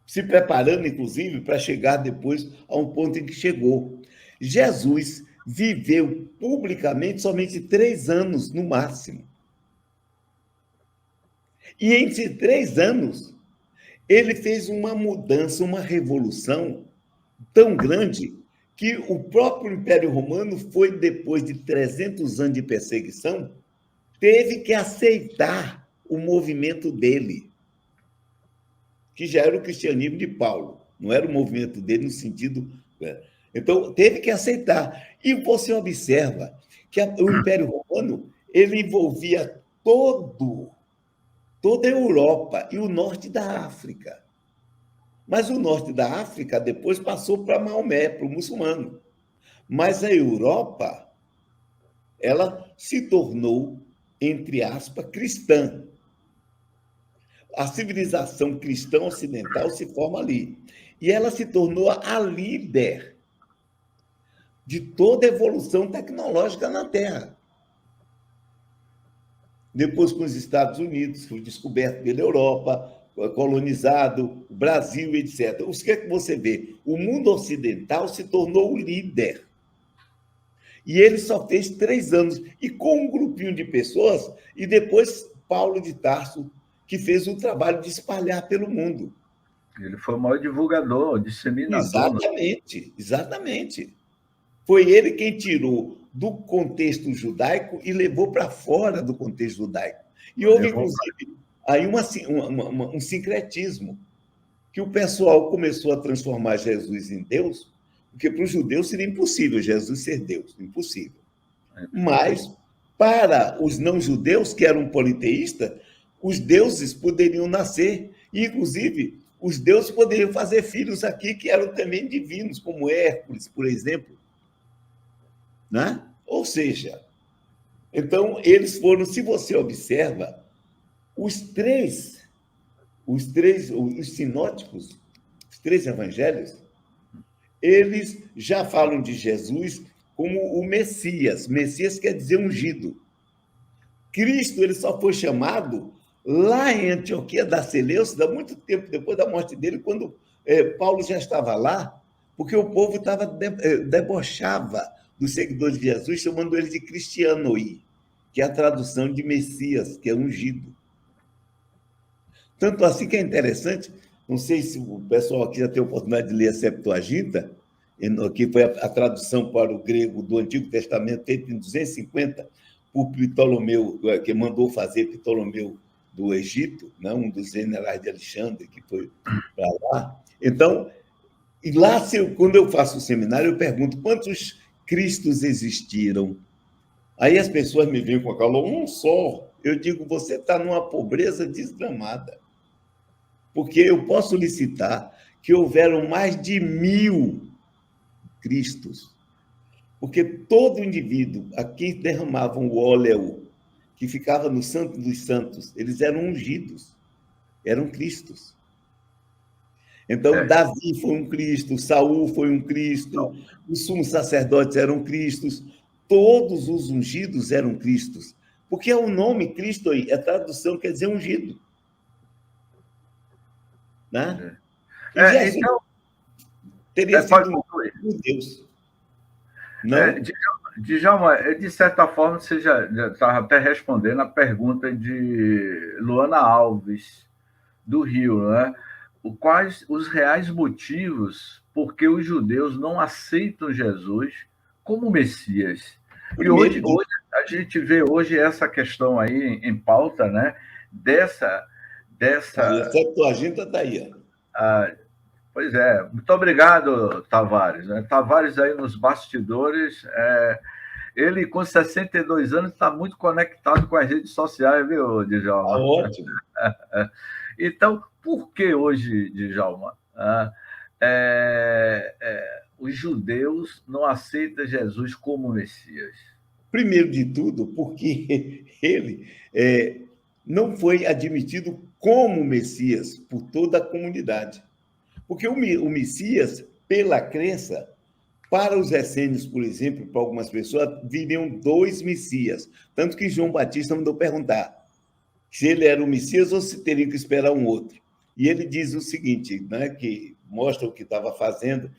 se preparando, inclusive, para chegar depois a um ponto em que chegou. Jesus viveu publicamente somente 3 anos, no máximo. E entre 3 anos, ele fez uma mudança, uma revolução tão grande que o próprio Império Romano foi, depois de 300 anos de perseguição, teve que aceitar o movimento dele, que já era o cristianismo de Paulo, não era o movimento dele no sentido... Então, teve que aceitar. E você observa que o Império Romano ele envolvia toda a Europa e o norte da África. Mas o norte da África depois passou para Maomé, para o muçulmano. Mas a Europa, ela se tornou, entre aspas, cristã. A civilização cristã ocidental se forma ali. E ela se tornou a líder de toda a evolução tecnológica na Terra. Depois, com os Estados Unidos, foi descoberto pela Europa, colonizado, o Brasil, etc. O que é que você vê? O mundo ocidental se tornou o líder. E ele só fez 3 anos. E com um grupinho de pessoas, e depois Paulo de Tarso, que fez o trabalho de espalhar pelo mundo. Ele foi o maior divulgador, disseminador. Exatamente, exatamente. Foi ele quem tirou do contexto judaico e levou para fora do contexto judaico. E houve, inclusive, aí um sincretismo, que o pessoal começou a transformar Jesus em Deus, porque para os judeus seria impossível Jesus ser Deus, impossível. Mas, para os não-judeus, que eram politeístas, os deuses poderiam nascer, e, inclusive, os deuses poderiam fazer filhos aqui que eram também divinos, como Hércules, por exemplo. Né? Ou seja, então, eles foram, se você observa, os sinóticos, os 3 evangelhos, eles já falam de Jesus como o Messias. Messias quer dizer ungido. Cristo ele só foi chamado lá em Antioquia da Seleucida, muito tempo depois da morte dele, quando Paulo já estava lá, porque o povo debochava dos seguidores de Jesus, chamando eles de cristianoi, que é a tradução de Messias, que é ungido. Tanto assim que é interessante, não sei se o pessoal aqui já tem a oportunidade de ler a Septuaginta, que foi a tradução para o grego do Antigo Testamento, feita em 250, por Ptolomeu, que mandou fazer Ptolomeu do Egito, né? Um dos generais de Alexandre, que foi para lá. Então, e lá, quando eu faço o seminário, eu pergunto quantos Cristos existiram. Aí as pessoas me veem com a calor, um só. Eu digo, você está numa pobreza desgramada. Porque eu posso lhe citar que houveram mais de 1000 Cristos. Porque todo indivíduo a quem derramavam o óleo, que ficava no Santo dos Santos, eles eram ungidos, eram Cristos. Então, Davi foi um Cristo, Saul foi um Cristo, os sumos sacerdotes eram Cristos, todos os ungidos eram Cristos. Porque o nome Cristo aí, a tradução quer dizer ungido. Né? Jesus então, teria sido um Deus. Não? Djalma, de certa forma, você já estava até respondendo a pergunta de Luana Alves, do Rio, né? Quais os reais motivos por que os judeus não aceitam Jesus como Messias? E hoje a gente vê hoje essa questão aí em pauta, né? Dessa... A Septuaginta está aí. Pois é. Muito obrigado, Tavares. Né? Tavares aí nos bastidores. Ele, com 62 anos, está muito conectado com as redes sociais, viu, Djalma? Ótimo. Então, por que hoje, Djalma, os judeus não aceitam Jesus como Messias? Primeiro de tudo, porque ele não foi admitido como Messias por toda a comunidade. Porque o Messias, pela crença, para os essênios, por exemplo, para algumas pessoas, viriam 2 Messias. Tanto que João Batista mandou perguntar se ele era o Messias ou se teria que esperar um outro. E ele diz o seguinte, né, que mostra o que estava fazendo.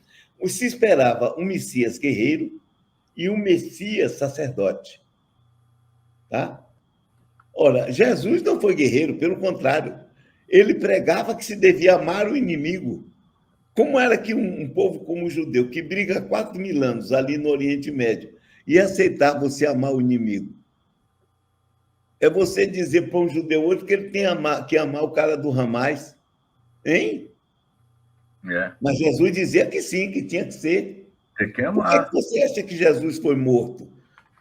Se esperava um Messias guerreiro e um Messias sacerdote. Tá? Ora, Jesus não foi guerreiro, pelo contrário. Ele pregava que se devia amar o inimigo. Como era que um povo como o judeu, que briga há 4.000 anos ali no Oriente Médio, ia aceitar você amar o inimigo? É você dizer para um judeu hoje que ele tem que amar o cara do Hamas, hein? Mas Jesus dizia que sim, que tinha que ser. Tem que amar. Por que você acha que Jesus foi morto?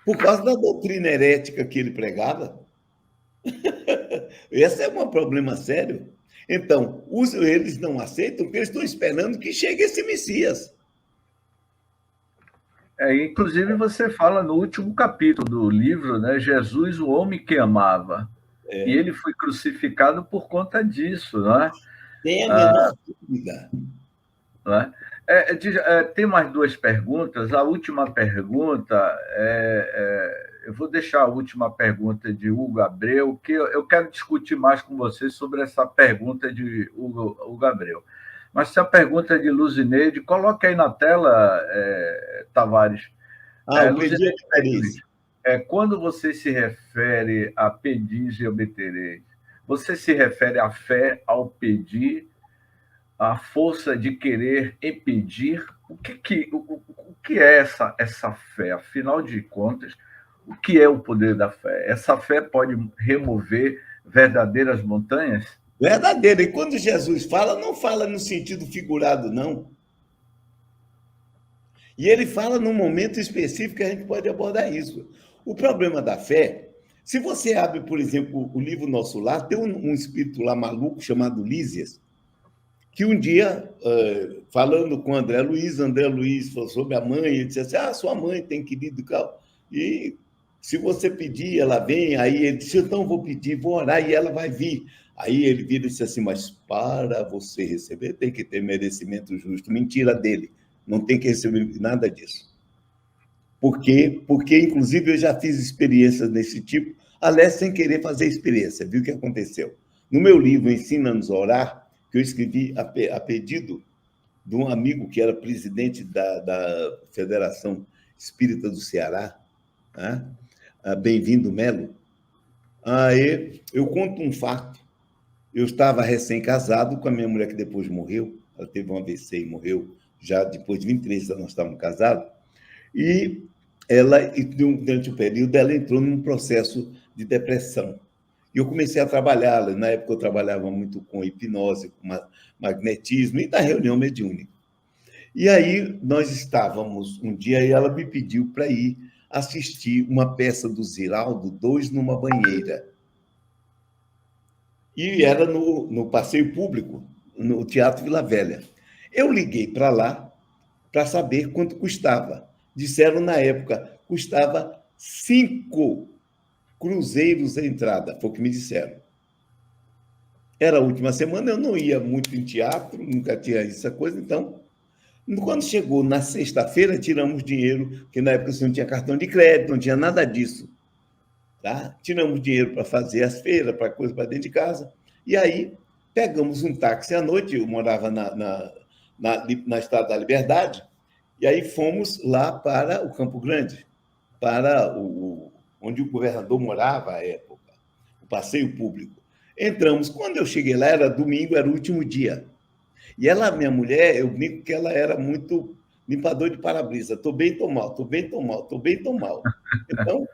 Por causa da doutrina herética que ele pregava? Esse é um problema sério. Então, eles não aceitam porque eles estão esperando que chegue esse Messias. Inclusive, você fala no último capítulo do livro, né? Jesus, o homem que amava. E ele foi crucificado por conta disso, não é? Tem a menor dúvida. Né? Tem mais 2 perguntas. A última pergunta, eu vou deixar a última pergunta de Hugo Abreu, que eu quero discutir mais com vocês sobre essa pergunta de Hugo Abreu. Mas se a pergunta é de Luzineide, coloque aí na tela, Tavares. Luzineide, quando você se refere a pedis e obtereis, você se refere à fé ao pedir, à força de querer impedir? O que é essa fé? Afinal de contas, o que é o poder da fé? Essa fé pode remover verdadeiras montanhas? Verdadeira. E quando Jesus fala, não fala no sentido figurado, não. E ele fala num momento específico que a gente pode abordar isso. O problema da fé, se você abre, por exemplo, o livro Nosso Lar, tem um espírito lá maluco chamado Lísias, que um dia, falando com André Luiz falou sobre a mãe, ele disse assim, sua mãe tem querido tal, e se você pedir, ela vem, aí ele disse, então vou pedir, vou orar, e ela vai vir. Aí ele vira e disse assim, mas para você receber, tem que ter merecimento justo. Mentira dele, não tem que receber nada disso. Por quê? Porque, inclusive, eu já fiz experiências desse tipo, aliás, sem querer fazer experiência, viu o que aconteceu? No meu livro, Ensina-nos a Orar, que eu escrevi a pedido de um amigo que era presidente da Federação Espírita do Ceará, né? Bem-vindo, Melo. Aí eu conto um fato. Eu estava recém-casado com a minha mulher, que depois morreu. Ela teve um AVC e morreu. Já depois de 23 anos nós estávamos casados. E durante o período, ela entrou num processo de depressão. E eu comecei a trabalhar. Na época, eu trabalhava muito com hipnose, com magnetismo e da reunião mediúnica. E aí, nós estávamos um dia e ela me pediu para ir assistir uma peça do Ziraldo, 2 numa banheira. E era no passeio público, no Teatro Vila Velha. Eu liguei para lá para saber quanto custava. Disseram na época, custava 5 cruzeiros a entrada, foi o que me disseram. Era a última semana, eu não ia muito em teatro, nunca tinha essa coisa, então, quando chegou na sexta-feira, tiramos dinheiro, porque na época você não tinha cartão de crédito, não tinha nada disso. Tá? Tiramos dinheiro para fazer as feiras, para coisa para dentro de casa, e aí pegamos um táxi à noite, eu morava na Estrada da Liberdade, e aí fomos lá para o Campo Grande, para onde o governador morava à época, o passeio público. Entramos, quando eu cheguei lá, era domingo, era o último dia. E ela, minha mulher, eu brinco que ela era muito limpador de para-brisa. Estou bem, estou mal, estou bem, estou mal, estou bem, estou mal. Então,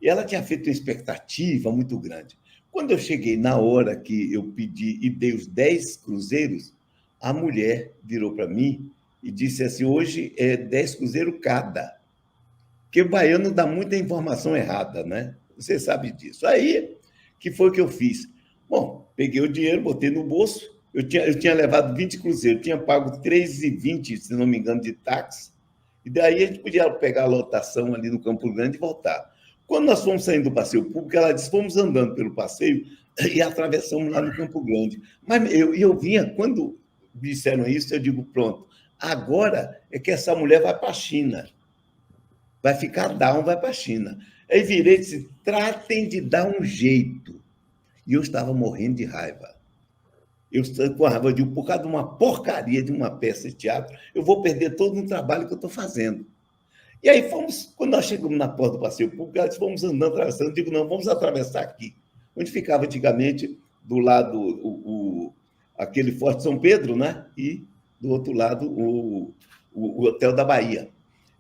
ela tinha feito uma expectativa muito grande. Quando eu cheguei na hora que eu pedi e dei os 10 cruzeiros, a mulher virou para mim e disse assim, hoje é 10 cruzeiros cada. Porque o baiano dá muita informação errada, né? Você sabe disso. Aí, que foi o que eu fiz? Bom, peguei o dinheiro, botei no bolso, eu tinha levado 20 cruzeiros, tinha pago 3,20, se não me engano, de táxi, e daí a gente podia pegar a lotação ali no Campo Grande e voltar. Quando nós fomos saindo do passeio público, ela disse, fomos andando pelo passeio e atravessamos lá no Campo Grande. Mas eu vinha, quando me disseram isso, eu digo, pronto, agora é que essa mulher vai para a China. Vai ficar down, vai para a China. Aí virei e disse, tratem de dar um jeito. E eu estava morrendo de raiva. Eu estava com raiva, eu digo, por causa de uma porcaria de uma peça de teatro, eu vou perder todo um trabalho que eu estou fazendo. E aí fomos, quando nós chegamos na porta do passeio público, ela disse, fomos andando, atravessando. Eu digo, não, vamos atravessar aqui. Onde ficava antigamente, do lado, aquele Forte São Pedro, né? E do outro lado, o Hotel da Bahia.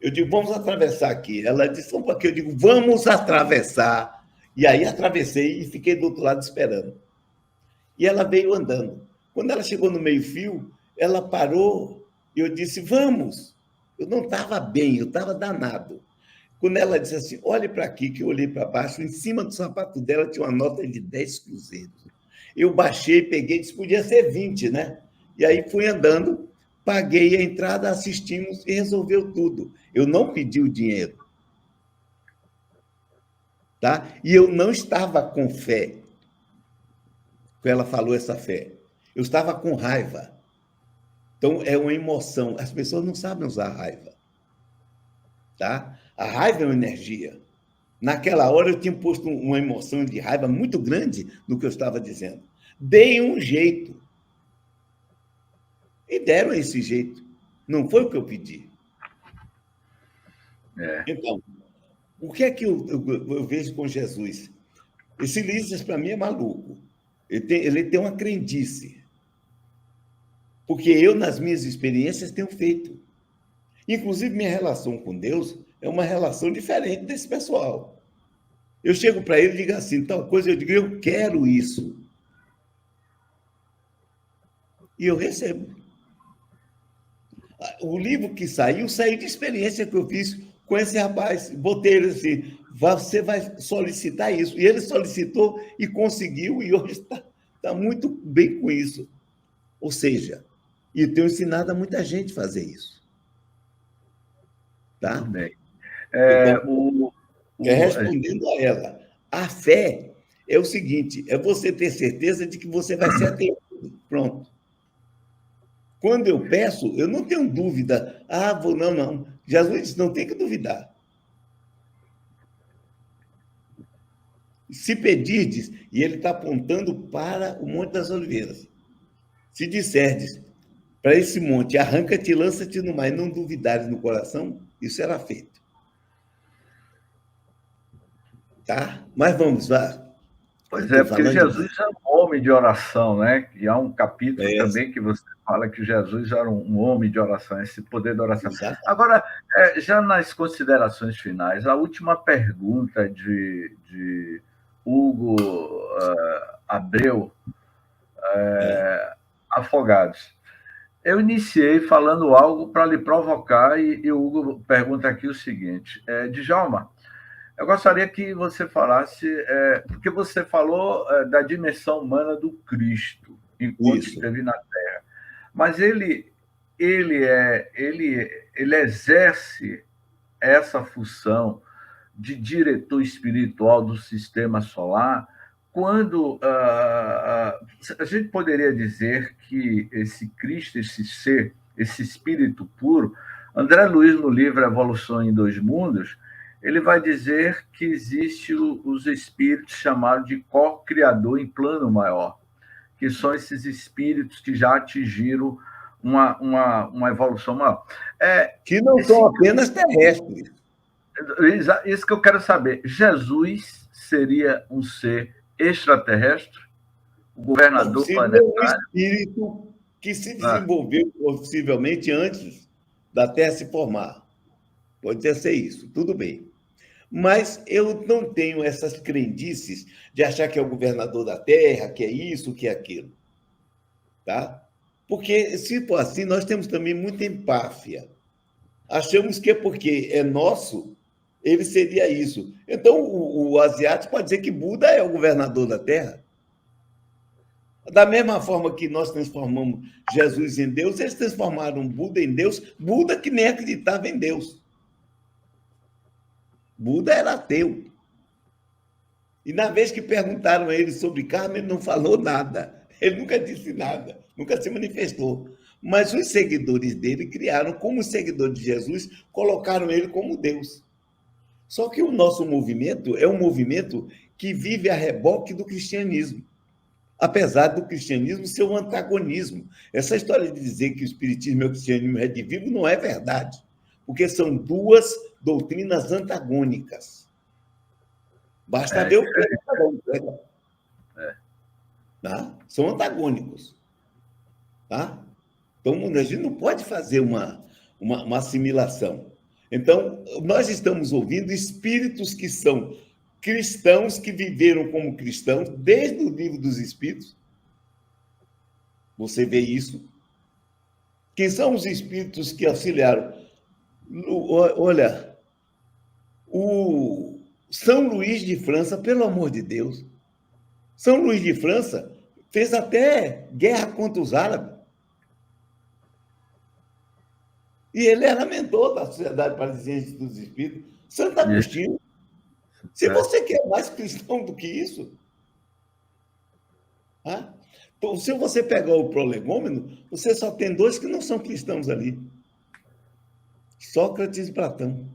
Eu digo, vamos atravessar aqui. Ela disse, vamos para aqui. Eu digo, vamos atravessar. E aí atravessei e fiquei do outro lado esperando. E ela veio andando. Quando ela chegou no meio-fio, ela parou e eu disse, vamos. Eu não estava bem, eu estava danado. Quando ela disse assim, olhe para aqui, que eu olhei para baixo, em cima do sapato dela tinha uma nota de 10 cruzeiros. Eu baixei, peguei, disse, podia ser 20, né? E aí fui andando, paguei a entrada, assistimos e resolveu tudo. Eu não pedi o dinheiro. Tá? E eu não estava com fé, quando ela falou essa fé. Eu estava com raiva. Então, é uma emoção. As pessoas não sabem usar a raiva. Tá? A raiva é uma energia. Naquela hora, eu tinha posto uma emoção de raiva muito grande no que eu estava dizendo. Dei um jeito. E deram esse jeito. Não foi o que eu pedi. Então, o que é que eu vejo com Jesus? Esse Lísias, para mim, é maluco. Ele tem uma crendice. Porque eu, nas minhas experiências, tenho feito. Inclusive, minha relação com Deus é uma relação diferente desse pessoal. Eu chego para ele e digo assim, tal coisa, eu digo, eu quero isso. E eu recebo. O livro que saiu de experiência que eu fiz com esse rapaz. Botei ele assim, você vai solicitar isso. E ele solicitou e conseguiu, e hoje está muito bem com isso. Ou seja, e tenho ensinado a muita gente a fazer isso. Tá? Bem. Então, respondendo a ela, a fé é o seguinte, é você ter certeza de que você vai ser atendido. Pronto. Quando eu peço, eu não tenho dúvida. Não. Jesus disse, não tem que duvidar. Se pedirdes, e ele está apontando para o Monte das Oliveiras. Se disserdes, para esse monte, arranca-te e lança-te no mar, e não duvidares no coração, isso será feito. Tá? Mas vamos lá. Pois é, porque Jesus é um homem de oração, né? E há um capítulo também que você fala que Jesus era um homem de oração, esse poder da oração. Exato. Agora, já nas considerações finais, a última pergunta de Hugo Abreu, Afogados. Eu iniciei falando algo para lhe provocar e o Hugo pergunta aqui o seguinte, Djalma, Eu gostaria que você falasse, porque você falou da dimensão humana do Cristo, enquanto esteve na Terra. Mas ele exerce essa função de diretor espiritual do sistema solar, quando a gente poderia dizer que esse Cristo, esse ser, esse espírito puro, André Luiz, no livro Evolução em Dois Mundos, ele vai dizer que existe os espíritos chamados de co-criador em plano maior, que são esses espíritos que já atingiram uma evolução maior. Que não são apenas terrestres. Isso que eu quero saber. Jesus seria um ser extraterrestre? O governador planetário? Um espírito que se desenvolveu possivelmente antes da Terra se formar. Pode ser isso, tudo bem. Mas eu não tenho essas crendices de achar que é o governador da Terra, que é isso, que é aquilo. Tá? Porque, se for assim, nós temos também muita empáfia. Achamos que é porque é nosso, ele seria isso. Então, o asiático pode dizer que Buda é o governador da Terra. Da mesma forma que nós transformamos Jesus em Deus, eles transformaram Buda em Deus, Buda que nem acreditava em Deus. Buda era ateu. E na vez que perguntaram a ele sobre karma, ele não falou nada. Ele nunca disse nada, nunca se manifestou. Mas os seguidores dele criaram, como os seguidores de Jesus, colocaram ele como Deus. Só que o nosso movimento é um movimento que vive a reboque do cristianismo. Apesar do cristianismo ser um antagonismo. Essa história de dizer que o espiritismo e o cristianismo redivivo não é verdade, porque são duas doutrinas antagônicas. Basta ver o que tá? São antagônicos. Tá? Então, a gente não pode fazer uma assimilação. Então, nós estamos ouvindo espíritos que são cristãos, que viveram como cristãos desde o Livro dos Espíritos. Você vê isso. Quem são os espíritos que auxiliaram? Olha, o São Luís de França, pelo amor de Deus, São Luís de França fez até guerra contra os árabes. E ele era mentor da Sociedade Parisiense dos Espíritos. Santo Agostinho. Se você quer mais cristão do que isso... Então, se você pegar o prolegômeno, você só tem dois que não são cristãos ali. Sócrates e Platão.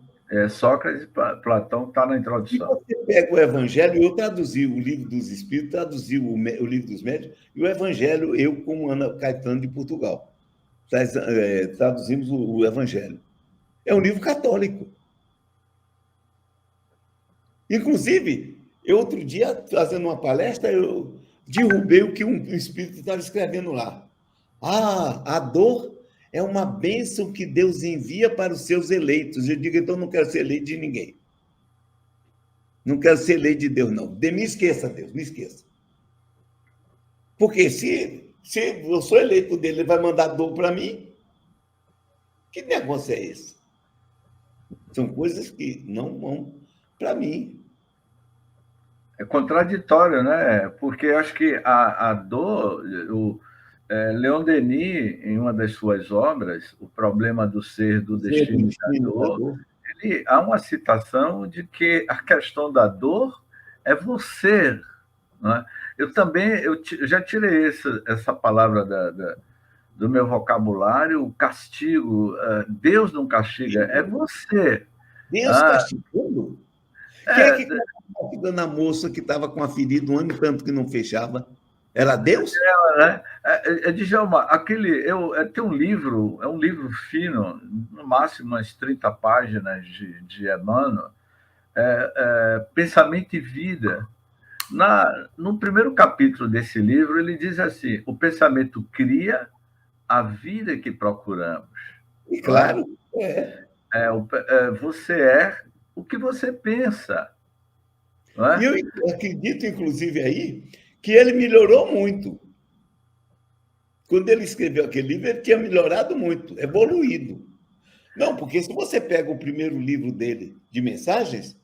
Sócrates e Platão está na introdução. Se você pega o Evangelho, eu traduzi o Livro dos Espíritos, traduzi o Livro dos Médiuns, e o Evangelho, eu, como Ana Caetano de Portugal. Traduzimos o Evangelho. É um livro católico. Inclusive, eu outro dia, fazendo uma palestra, eu derrubei o que um espírito estava escrevendo lá. A dor é uma bênção que Deus envia para os seus eleitos. Eu digo, então, não quero ser eleito de ninguém. Não quero ser eleito de Deus, não. Me esqueça, Deus, me esqueça. Porque se eu sou eleito dele, ele vai mandar dor para mim? Que negócio é esse? São coisas que não vão para mim. É contraditório, né? Porque acho que a dor... Leon Denis, em uma das suas obras, O Problema do Ser, do Destino e da Dor, há uma citação de que a questão da dor é você. Né? Eu já tirei essa palavra do meu vocabulário, o castigo. Deus não castiga, é você. Deus castigando? Quem é que estava castigando a moça que estava com a ferida um ano e tanto que não fechava? Era Deus? Djalma, tem um livro, é um livro fino, no máximo umas 30 páginas de Emmanuel, Pensamento e Vida. No primeiro capítulo desse livro, ele diz assim: o pensamento cria a vida que procuramos. E claro, você é o que você pensa. Não é? E eu acredito, inclusive, aí, que ele melhorou muito. Quando ele escreveu aquele livro, ele tinha melhorado muito, evoluído. Não, porque se você pega o primeiro livro dele, de mensagens,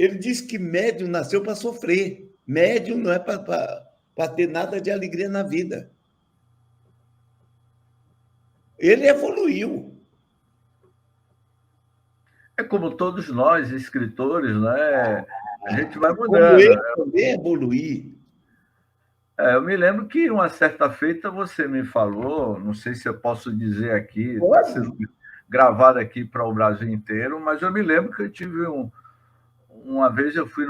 Ele diz que médium nasceu para sofrer. Médium não é para ter nada de alegria na vida. Ele evoluiu. É como todos nós, escritores, né? A gente vai Como mudando. ele também evoluir. Eu me lembro que uma certa feita você me falou, não sei se eu posso dizer aqui, está Pode. sendo gravado aqui para o Brasil inteiro, mas eu me lembro que eu tive uma vez eu fui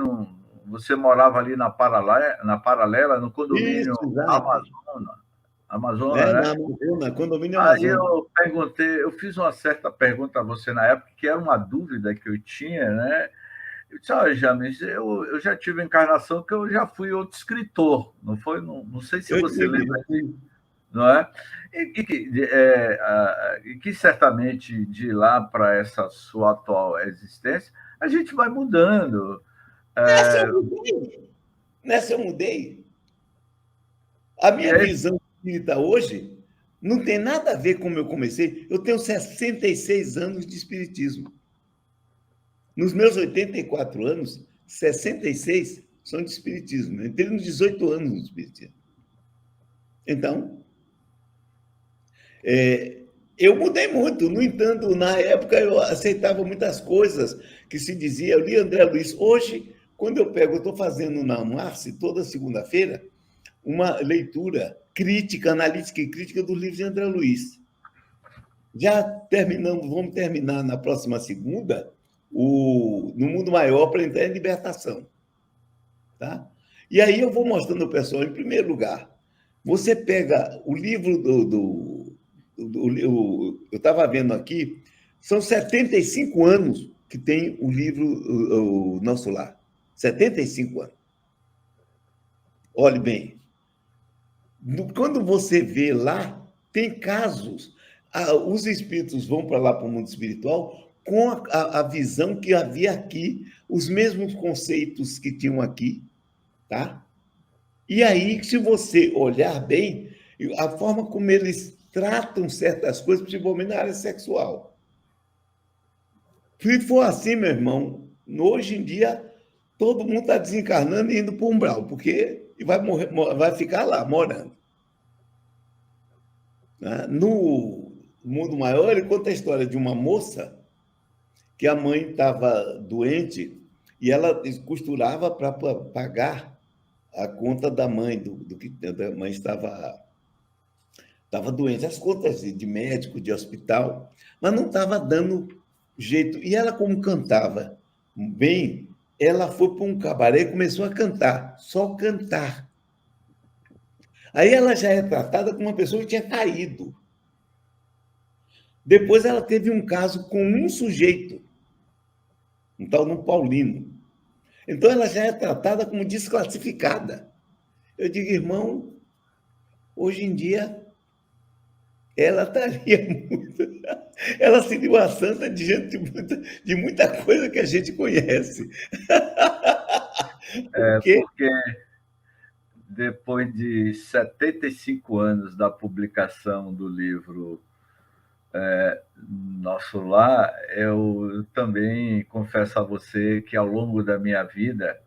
você morava ali na Paralela, no condomínio Amazônia, né? Na Amazônia, condomínio Aí Amazônia. eu perguntei, eu fiz uma certa pergunta a você na época, que era uma dúvida que eu tinha, né? Eu disse, olha, James, eu já tive encarnação que eu já fui outro escritor, não foi? Não sei se você lembra disso, não é? E que certamente de lá para essa sua atual existência, a gente vai mudando. Nessa eu mudei. A minha visão espírita hoje não tem nada a ver com como eu comecei. Eu tenho 66 anos de espiritismo. Nos meus 84 anos, 66 são de espiritismo. Eu entrei nos 18 anos no espiritismo. Então, eu mudei muito. No entanto, na época, eu aceitava muitas coisas que se dizia. Eu li André Luiz. Hoje, quando eu estou fazendo na Marce, toda segunda-feira, uma leitura crítica, analítica e crítica dos livros de André Luiz. Já vamos terminar na próxima segunda, No Mundo Maior para entrar em libertação. Tá? E aí eu vou mostrando ao pessoal, em primeiro lugar, você pega o livro eu estava vendo aqui, são 75 anos que tem o livro O Nosso Lar. 75 anos. Olhe bem, quando você vê lá, tem casos, os espíritos vão para lá, para o mundo espiritual, com a visão que havia aqui, os mesmos conceitos que tinham aqui, tá? E aí, se você olhar bem, a forma como eles tratam certas coisas, principalmente na área sexual. Se for assim, meu irmão, hoje em dia, todo mundo está desencarnando e indo para o umbral, porque vai ficar lá, morando. No Mundo Maior, ele conta a história de uma moça que a mãe estava doente e ela costurava para pagar a conta da mãe, do que a mãe estava doente, as contas de médico, de hospital, mas não estava dando jeito. E ela, como cantava bem, ela foi para um cabaré e começou a cantar, só cantar. Aí ela já é tratada como uma pessoa que tinha caído. Depois ela teve um caso com um sujeito, um tal de um Paulino. Então ela já é tratada como desclassificada. Eu digo, irmão, hoje em dia ela estaria muito... Ela seria uma santa de muita coisa que a gente conhece. Porque depois de 75 anos da publicação do livro Nosso Lar, eu também confesso a você que, ao longo da minha vida,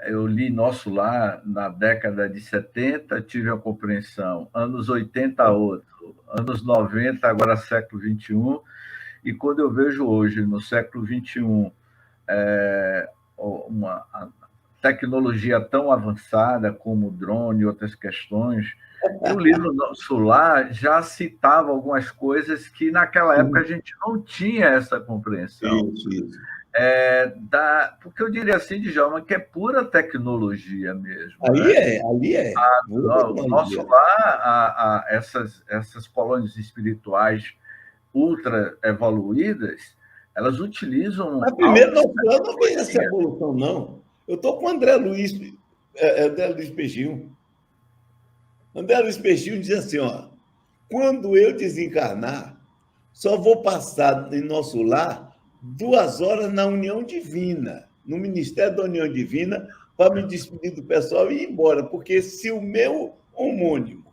eu li Nosso Lar na década de 70, tive a compreensão, anos 80 outro, anos 90, agora século XXI, e quando eu vejo hoje, no século XXI, uma tecnologia tão avançada como o drone e outras questões, o livro Nosso Lar já citava algumas coisas que naquela época a gente não tinha essa compreensão. Isso. Porque eu diria assim, Djalma, que é pura tecnologia mesmo. Ali é. O Nosso Lar, essas colônias espirituais ultra evoluídas, elas utilizam... Mas primeiro, eu não vejo essa evolução, não. Eu estou com o André Luiz Peixinho. André Luiz Peixinho diz assim, ó, quando eu desencarnar, só vou passar em Nosso Lar 2 horas na União Divina, no Ministério da União Divina, para me despedir do pessoal e ir embora, porque se o meu homônimo,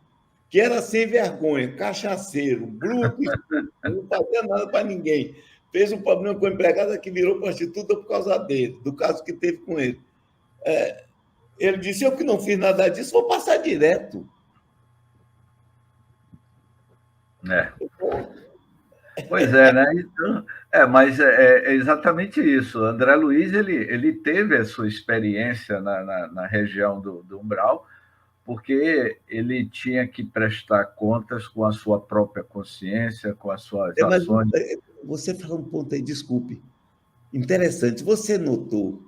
que era sem vergonha, cachaceiro, bruto, não fazia nada para ninguém, fez um problema com a empregada que virou prostituta por causa dele, do caso que teve com ele. Ele disse, eu que não fiz nada disso, vou passar direto. Pois é, né? Então, mas é exatamente isso. O André Luiz ele teve a sua experiência na região do umbral, porque ele tinha que prestar contas com a sua própria consciência, com as suas ações. Você falou um ponto aí, desculpe. Interessante. Você notou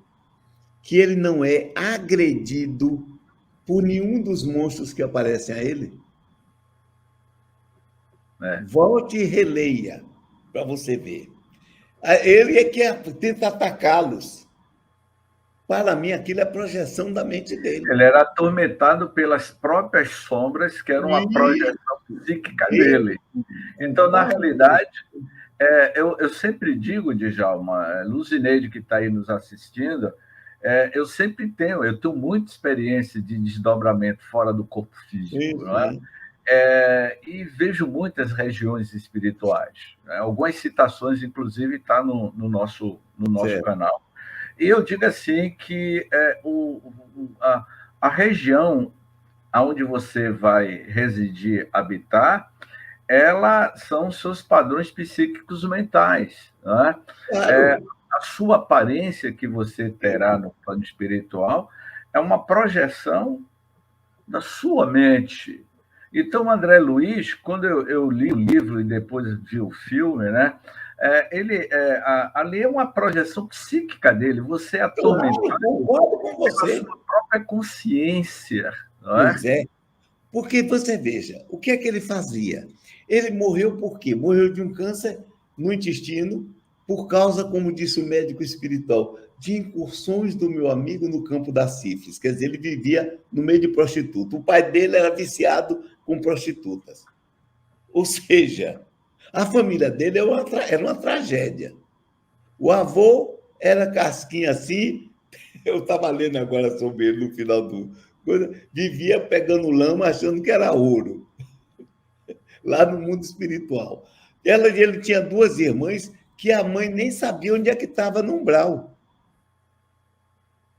que ele não é agredido por nenhum dos monstros que aparecem a ele? Volte e releia para você ver. Ele é que tenta atacá-los. Para mim, aquilo é projeção da mente dele. Ele era atormentado pelas próprias sombras, que eram uma projeção psíquica dele. Então, na realidade, eu sempre digo, Djalma, Luzineide, que está aí nos assistindo, eu tenho muita experiência de desdobramento fora do corpo físico, não é? E vejo muitas regiões espirituais. Algumas citações, inclusive, está no nosso canal. E eu digo assim que a região onde você vai residir, habitar, são seus padrões psíquicos mentais. Não é? Claro. A sua aparência que você terá no plano espiritual é uma projeção da sua mente. Então, André Luiz, quando eu li o livro e depois vi o filme, né, ali é uma projeção psíquica dele. Você é atormentado pela sua própria consciência. Não é? Pois é. Porque você veja, o que é que ele fazia? Ele morreu por quê? Morreu de um câncer no intestino por causa, como disse o médico espiritual, de incursões do meu amigo no campo da sífilis. Quer dizer, ele vivia no meio de prostituta. O pai dele era viciado com prostitutas. Ou seja, a família dele era uma tragédia. O avô era casquinha assim, eu estava lendo agora sobre ele no final do... Vivia pegando lama achando que era ouro, lá no mundo espiritual. Ele tinha 2 irmãs que a mãe nem sabia onde é que estava no umbral.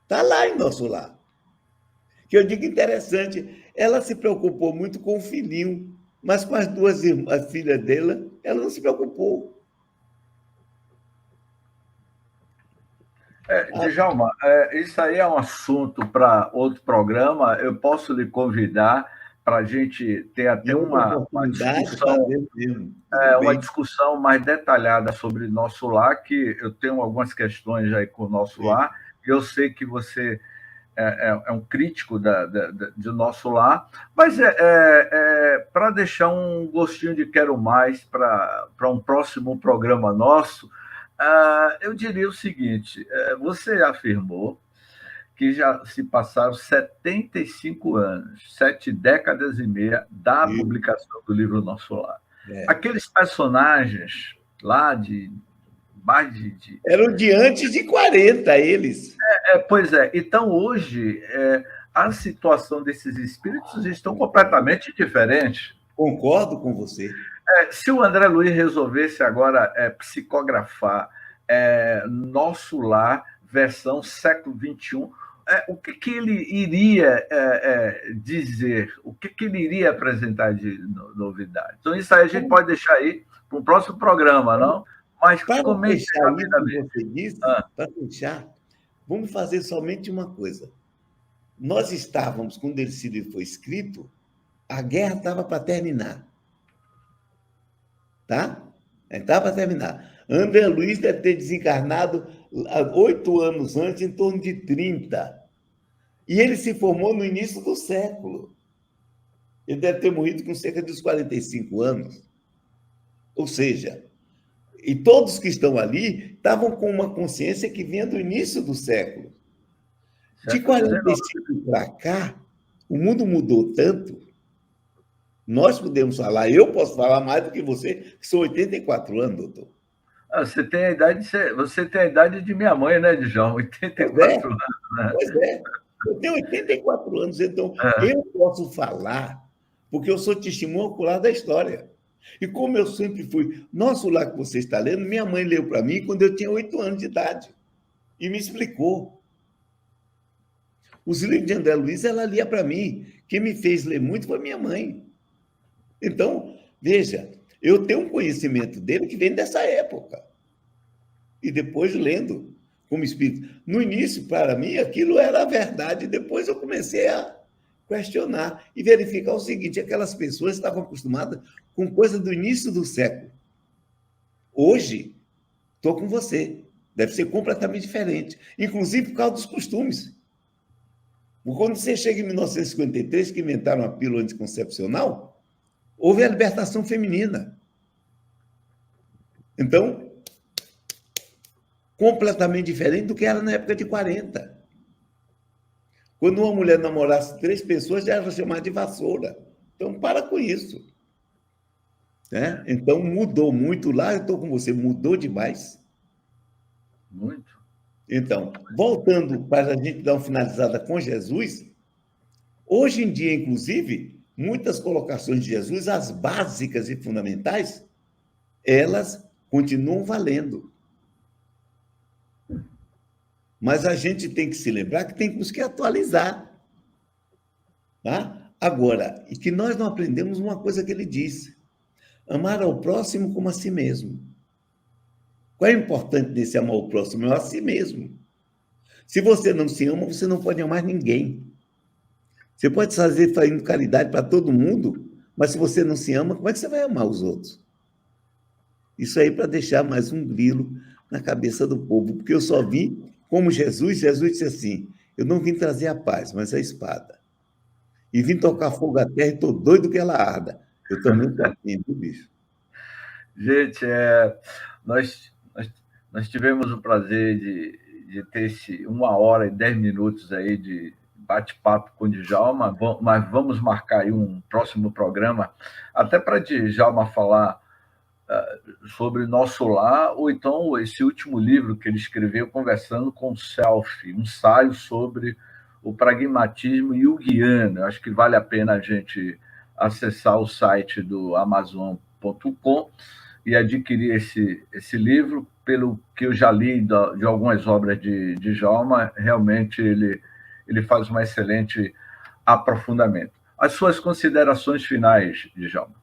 Está lá em nosso lar. Que eu digo interessante, ela se preocupou muito com o filhinho, mas com as 2 filhas dela, ela não se preocupou. Djalma, isso aí é um assunto para outro programa. Eu posso lhe convidar para a gente ter até uma discussão mais detalhada sobre nosso lar, que eu tenho algumas questões aí com o nosso lar, e eu sei que você é um crítico do nosso lar, mas para deixar um gostinho de quero mais para um próximo programa nosso, eu diria o seguinte, você afirmou que já se passaram 75 anos, 7 décadas e meia da publicação do livro Nosso Lar. Aqueles personagens lá de mais de... Eram de antes de 40, eles. Pois é. Então, hoje, a situação desses espíritos estão completamente diferentes. Concordo com você. Se o André Luiz resolvesse agora psicografar Nosso Lar, versão século XXI, o que ele iria dizer? O que ele iria apresentar de novidade? Então, isso aí a gente pode deixar aí para um próximo programa, não? Mas comente rapidamente. Você disse, para fechar, vamos fazer somente uma coisa. Nós estávamos, quando esse livro foi escrito, a guerra estava para terminar. Tá? Estava para terminar. André Luiz deve ter desencarnado 8 anos antes, em torno de 30. E ele se formou no início do século. Ele deve ter morrido com cerca de 45 anos. Ou seja, e todos que estão ali estavam com uma consciência que vinha do início do século. De 45 para cá, o mundo mudou tanto. Nós podemos falar, eu posso falar mais do que você, que são 84 anos, doutor. Você tem a idade de minha mãe, né, Djalma? 84 anos. Né? Pois é. Eu tenho 84 anos, então eu posso falar, porque eu sou testemunho ocular da história. E como eu sempre fui, nosso lar que você está lendo, minha mãe leu para mim quando eu tinha 8 anos de idade e me explicou. Os livros de André Luiz, ela lia para mim. Quem me fez ler muito foi minha mãe. Então, veja, eu tenho um conhecimento dele que vem dessa época. E depois lendo como espírito. No início, para mim, aquilo era a verdade. Depois eu comecei a questionar e verificar o seguinte: aquelas pessoas estavam acostumadas com coisa do início do século. Hoje, estou com você. Deve ser completamente diferente. Inclusive por causa dos costumes. Quando você chega em 1953, que inventaram a pílula anticoncepcional, houve a libertação feminina. Então, completamente diferente do que era na época de 40. Quando uma mulher namorasse 3 pessoas, já era chamada de vassoura. Então, para com isso. Né? Então, mudou muito lá, eu estou com você, mudou demais. Muito. Então, voltando para a gente dar uma finalizada com Jesus, hoje em dia, inclusive, muitas colocações de Jesus, as básicas e fundamentais, elas continuam valendo. Mas a gente tem que se lembrar que temos que atualizar. Tá? Agora, e que nós não aprendemos uma coisa que ele disse: amar ao próximo como a si mesmo. Qual é o importante desse amar ao próximo? É a si mesmo. Se você não se ama, você não pode amar ninguém. Você pode fazer fazendo caridade para todo mundo, mas se você não se ama, como é que você vai amar os outros? Isso aí para deixar mais um grilo na cabeça do povo, porque eu só vi como Jesus disse assim: eu não vim trazer a paz, mas a espada. E vim tocar fogo à terra e estou doido que ela arda. Eu também estou assim, viu, bicho? Gente, nós tivemos o prazer de ter esse 1h10 aí de bate-papo com o Djalma, mas vamos marcar aí um próximo programa, até para Djalma falar sobre Nosso Lar, ou então esse último livro que ele escreveu, Conversando com o Self, um ensaio sobre o pragmatismo junguiano. Eu acho que vale a pena a gente acessar o site do Amazon.com e adquirir esse livro. Pelo que eu já li de algumas obras de Djalma, realmente ele faz um excelente aprofundamento. As suas considerações finais, Djalma?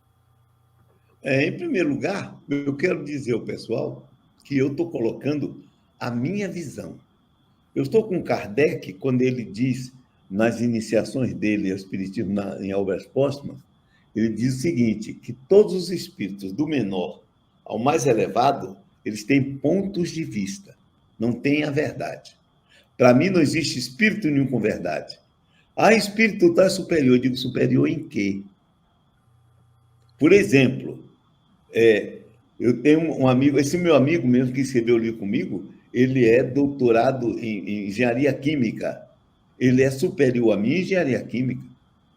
Em primeiro lugar, eu quero dizer ao pessoal que eu estou colocando a minha visão. Eu estou com Kardec, quando ele diz, nas iniciações dele ao Espiritismo em obras póstumas, ele diz o seguinte, que todos os espíritos, do menor ao mais elevado, eles têm pontos de vista, não têm a verdade. Para mim, não existe espírito nenhum com verdade. Espírito está superior. Eu digo, superior em quê? Por exemplo, eu tenho um amigo, esse meu amigo mesmo que escreveu o livro comigo, ele é doutorado em engenharia química. Ele é superior a mim em engenharia química.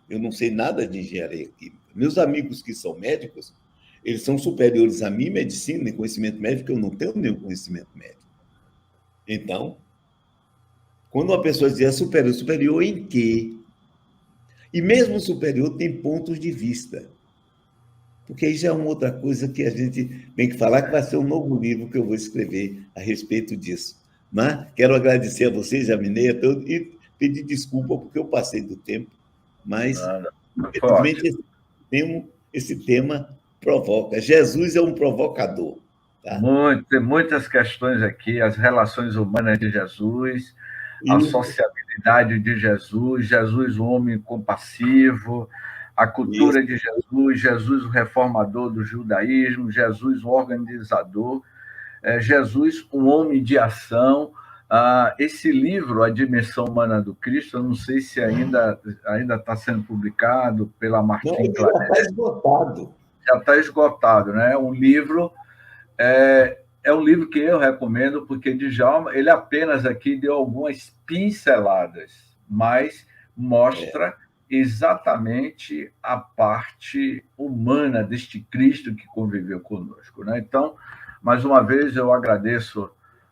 Eu não sei nada de engenharia química. Meus amigos que são médicos, eles são superiores a mim em medicina, em conhecimento médico, eu não tenho nenhum conhecimento médico. Então, quando uma pessoa diz superior, superior em quê? E mesmo superior tem pontos de vista. Porque aí já é uma outra coisa que a gente tem que falar, que vai ser um novo livro que eu vou escrever a respeito disso. Mas quero agradecer a vocês, a Mineia, e pedir desculpa porque eu passei do tempo, mas, infelizmente, esse tema provoca. Jesus é um provocador. Tá? Tem muitas questões aqui, as relações humanas de Jesus, a sociabilidade de Jesus, Jesus o homem compassivo, a cultura de Jesus, Jesus o reformador do judaísmo, Jesus o organizador, Jesus um homem de ação. Esse livro, A Dimensão Humana do Cristo, eu não sei se ainda está sendo publicado pela Martim Claret. Já está esgotado. Já está esgotado, né? Um livro... É um livro que eu recomendo, porque Djalma, ele apenas aqui deu algumas pinceladas, mas mostra exatamente a parte humana deste Cristo que conviveu conosco, né? Então, mais uma vez, eu agradeço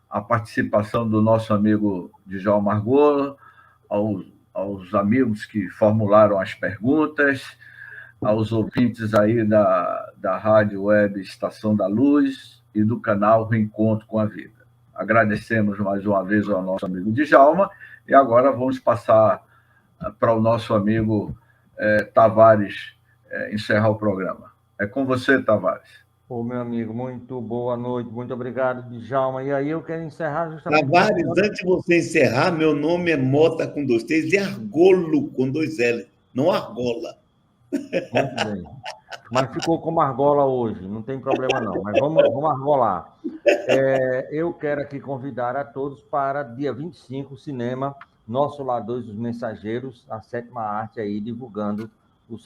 a participação do nosso amigo Djalma Argola, aos amigos que formularam as perguntas. aos ouvintes aí da Rádio Web Estação da Luz e do canal Reencontro com a Vida. Agradecemos mais uma vez ao nosso amigo Djalma e agora vamos passar para o nosso amigo Tavares encerrar o programa. É com você, Tavares. Ô, meu amigo, muito boa noite, muito obrigado, Djalma. E aí eu quero encerrar justamente... Tavares, antes de você encerrar, meu nome é Mota com 2 T's e Argolo com 2 L, não Argola. Muito bem. Mas ficou como argola hoje, não tem problema não, mas vamos argolar. Eu quero aqui convidar a todos para dia 25, cinema, Nosso Lar 2, Os Mensageiros, a 7ª arte aí, divulgando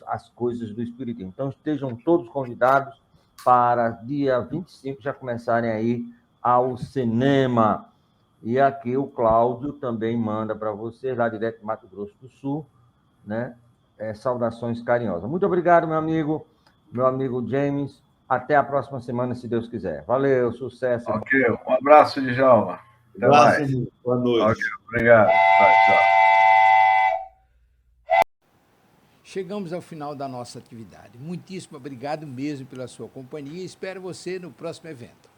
as coisas do Espiritismo. Então estejam todos convidados para dia 25 já começarem aí ao cinema. E aqui o Cláudio também manda para vocês, lá direto do Mato Grosso do Sul, né? Saudações carinhosas. Muito obrigado, meu amigo James. Até a próxima semana, se Deus quiser. Valeu, sucesso. Ok, um abraço, Djalma. Até mais. Boa noite. Okay, obrigado. Tchau. Chegamos ao final da nossa atividade. Muitíssimo obrigado mesmo pela sua companhia e espero você no próximo evento.